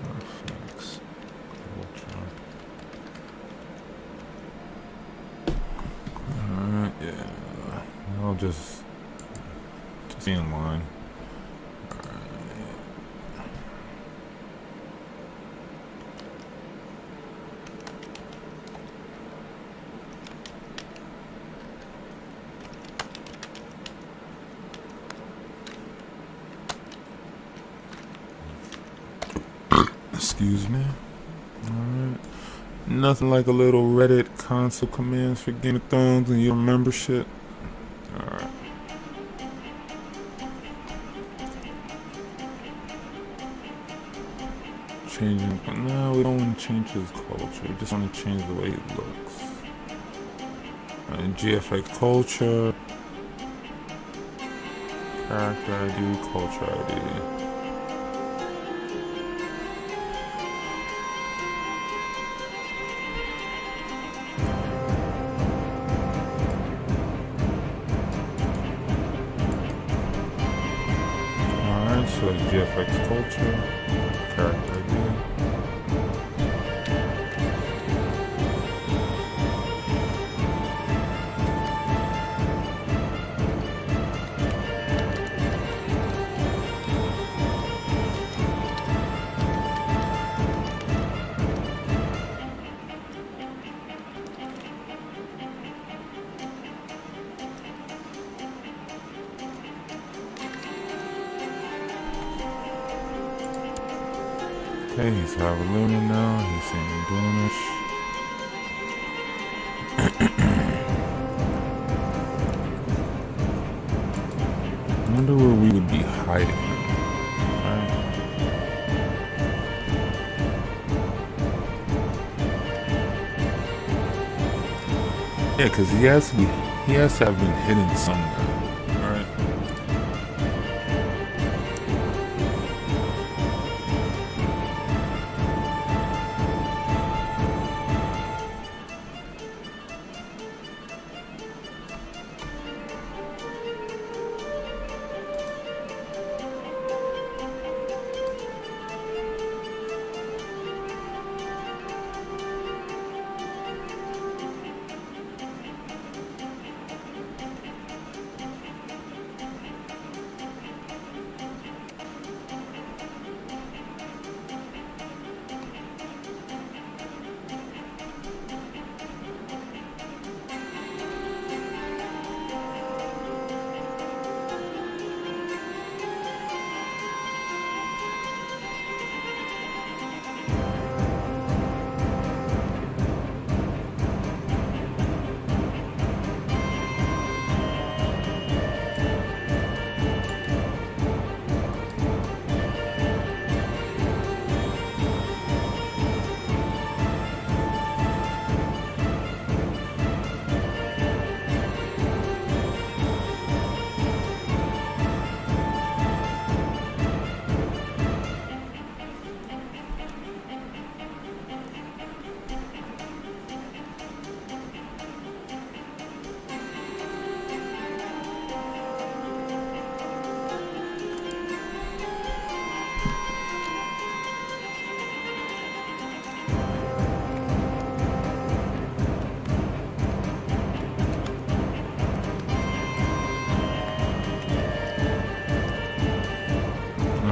Oh, thanks. Alright, yeah. I'll just be in line. Excuse me. Alright. Nothing like a little Reddit console commands for Game of Thrones and you remember shit. Alright. Changing. No, we don't want to change his culture. We just want to change the way he looks. GFX culture. Character ID, culture ID. So GFX culture, character ID. Okay, he's High Luna now. He's saying Danish. I wonder where we would be hiding him. Right? Yeah, because he has to have been hidden somewhere. Alright.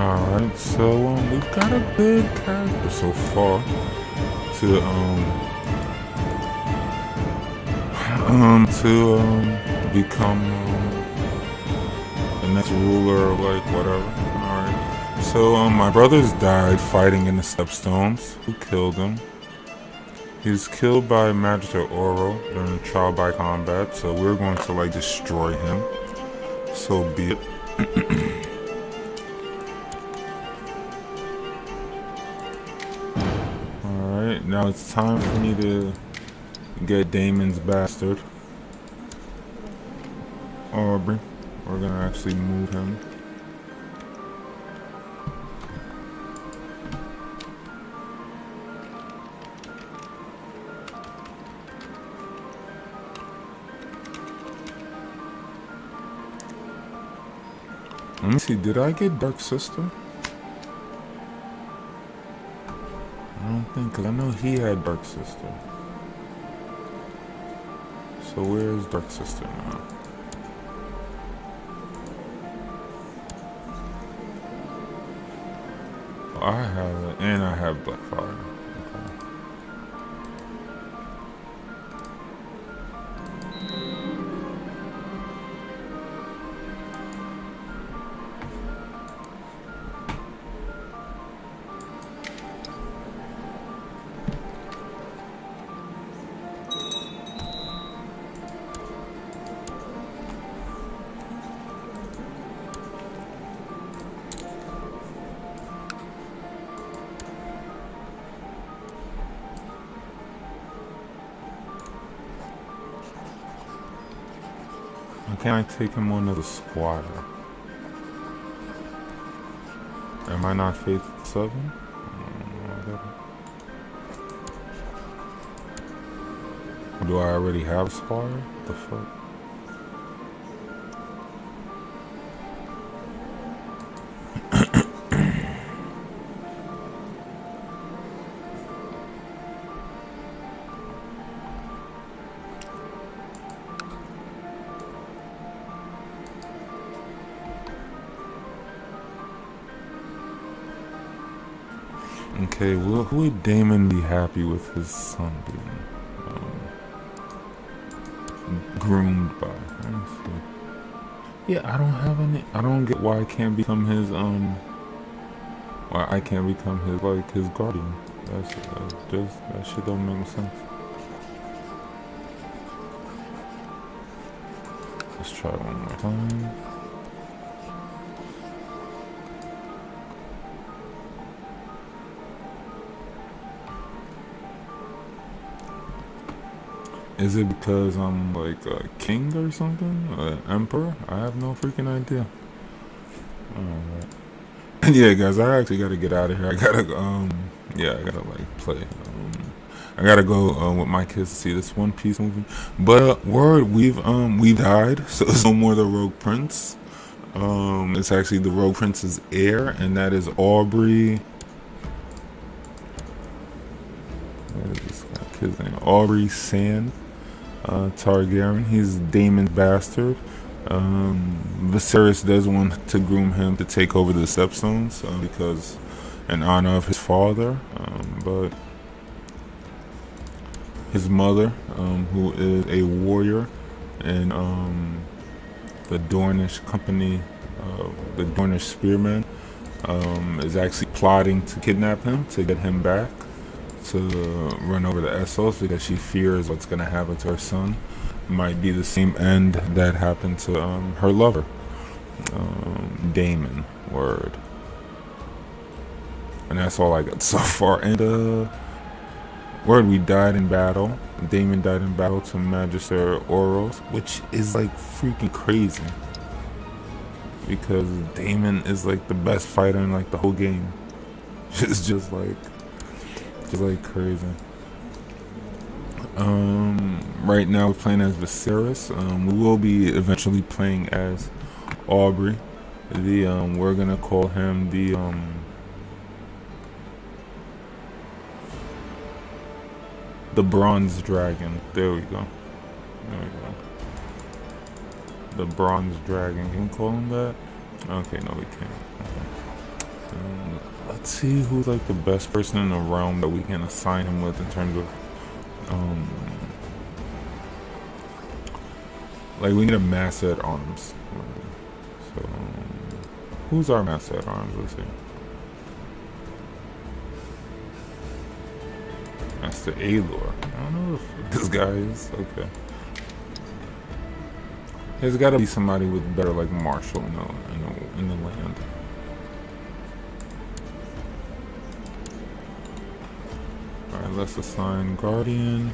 Alright, so we've got a good character so far to become the next ruler or like whatever. Alright. So my brothers died fighting in the Stepstones. Who killed him? He was killed by Magister Oro during trial by combat, so we're going to like destroy him. So be it. Alright, now it's time for me to get Damon's bastard. Aubrey. We're gonna actually move him. Let me see, did I get Dark Sister? I don't think, because I know he had Dark Sister. So where is Dark Sister now? Oh, I have it, and I have Blackfire. Can I take him on as a squatter? Am I not Faith 7? Do I already have a squatter? What the fuck? Okay, well, who would Damon be happy with his son being groomed by? Let me see. Yeah, I don't have any. I don't get why I can't become his why I can't become his like his guardian. That shit don't make sense. Let's try one more time. Is it because I'm like a king or something? Emperor? I have no freaking idea. Alright. Yeah, guys, I actually gotta get out of here. I gotta, yeah, I gotta like play. I gotta go with my kids to see this One Piece movie. But word, we've died, so it's no more the Rogue Prince. It's actually the Rogue Prince's heir, and that is Aubrey. What is this kid's name? Aubrey Sand. Targaryen. He's Damon's bastard. Viserys does want to groom him to take over the Stepstones because in honor of his father, but his mother, who is a warrior in the Dornish company, the Dornish spearmen, is actually plotting to kidnap him to get him back to run over the Essos because she fears what's going to happen to her son might be the same end that happened to her lover, Damon. Word. And that's all I got so far. And word, we died in battle. Damon died in battle to Magister Oros, which is like freaking crazy because Damon is like the best fighter in like the whole game. It's just like crazy. Right now we're playing as Viserys. We will be eventually playing as Aubrey. We're gonna call him the Bronze Dragon. There we go. The Bronze Dragon. Can we call him that? Okay, no, we can't. Okay. Let's see who's like the best person in the realm that we can assign him with in terms of like we need a master at arms. So who's our master at arms? Let's see. That's the Alor. I don't know if this guy is okay. There's got to be somebody with better like martial in the land. All right, let's assign Guardian.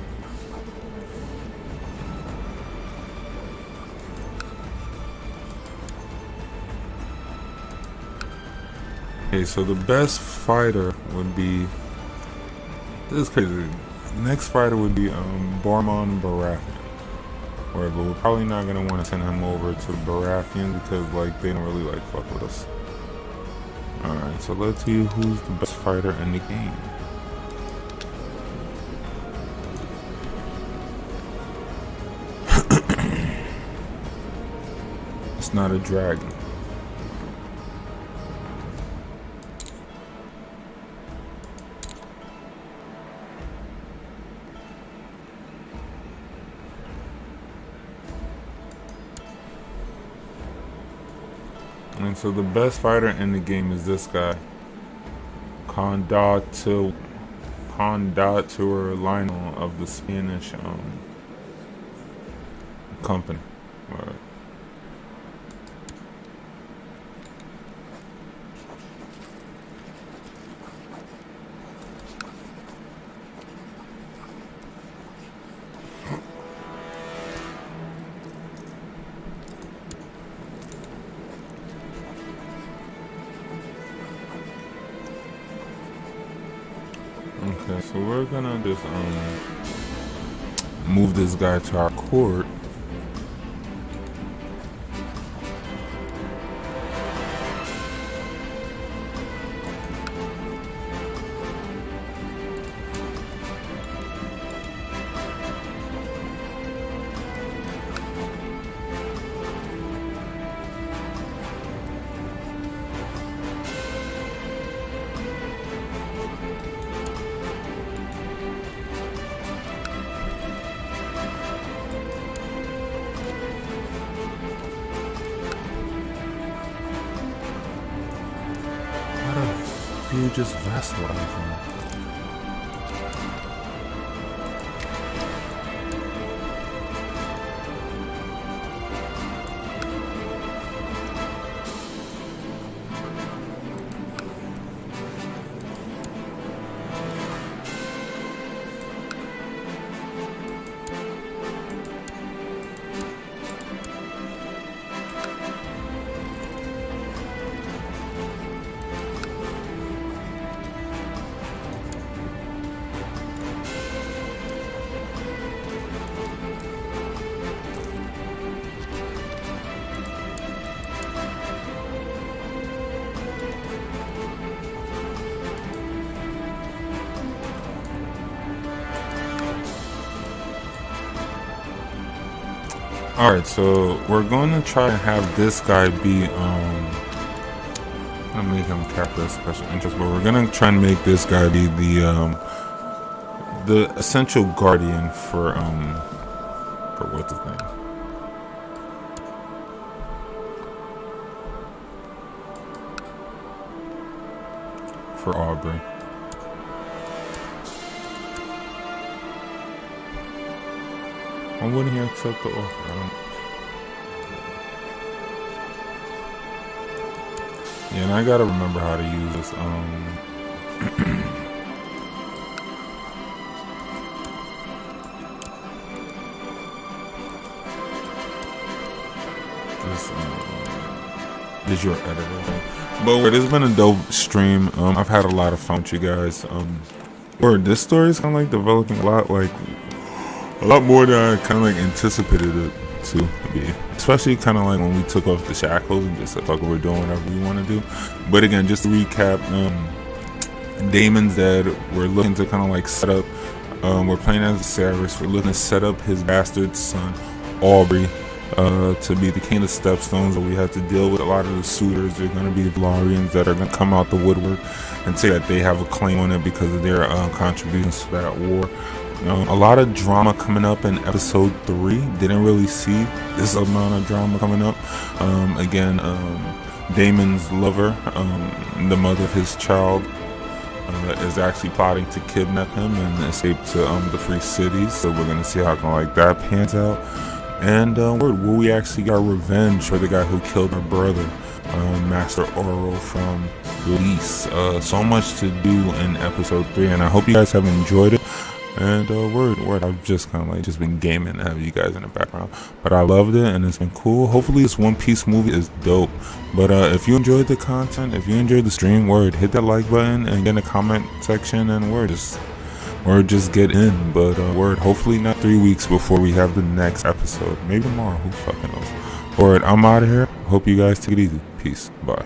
Okay, so the best fighter would be. This is crazy. The next fighter would be Barmon Baratheon. But we're probably not gonna want to send him over to Baratheon because like they don't really like fuck with us. Alright, so let's see who's the best fighter in the game. It's not a dragon. And so the best fighter in the game is this guy, Condator Lionel of the Spanish company. All right. Okay, so we're gonna just move this guy to our court. You just vassalize him. Alright, so we're going to try and have this guy be, I'm going to make him capture a special interest, but we're going to try and make this guy be the essential guardian for what's his name? For Aubrey. Why wouldn't he accept the offer? Yeah, and I gotta remember how to use this. This your editor. But this has been a dope stream. I've had a lot of fun with you guys. This story is kind of like developing a lot more than I kind of like anticipated it to be, especially kind of like when we took off the shackles and just like we're doing whatever we want to do. But again, just to recap, Damon's dead. We're looking to kind of like set up, we're playing as Viserys. We're looking to set up his bastard son Aubrey to be the king of stepstones. We have to deal with a lot of the suitors. They're going to be the Valarians that are going to come out the woodwork and say that they have a claim on it because of their contributions to that war. A lot of drama coming up in episode 3. Didn't really see this amount of drama coming up. Again, Damon's lover, the mother of his child, is actually plotting to kidnap him and escape to the free cities. So we're gonna see how that pans out. And will we actually get our revenge for the guy who killed our brother, Master Oro from Lease? So much to do in episode 3, and I hope you guys have enjoyed it. And word, I've just just been gaming and have you guys in the background, but I loved it and it's been cool. Hopefully this One Piece movie is dope. But if you enjoyed the content, if you enjoyed the stream, hit that like button and get in the comment section, and just get in. But hopefully not 3 weeks before we have the next episode. Maybe tomorrow, who fucking knows. I'm out of here. Hope you guys take it easy. Peace. Bye.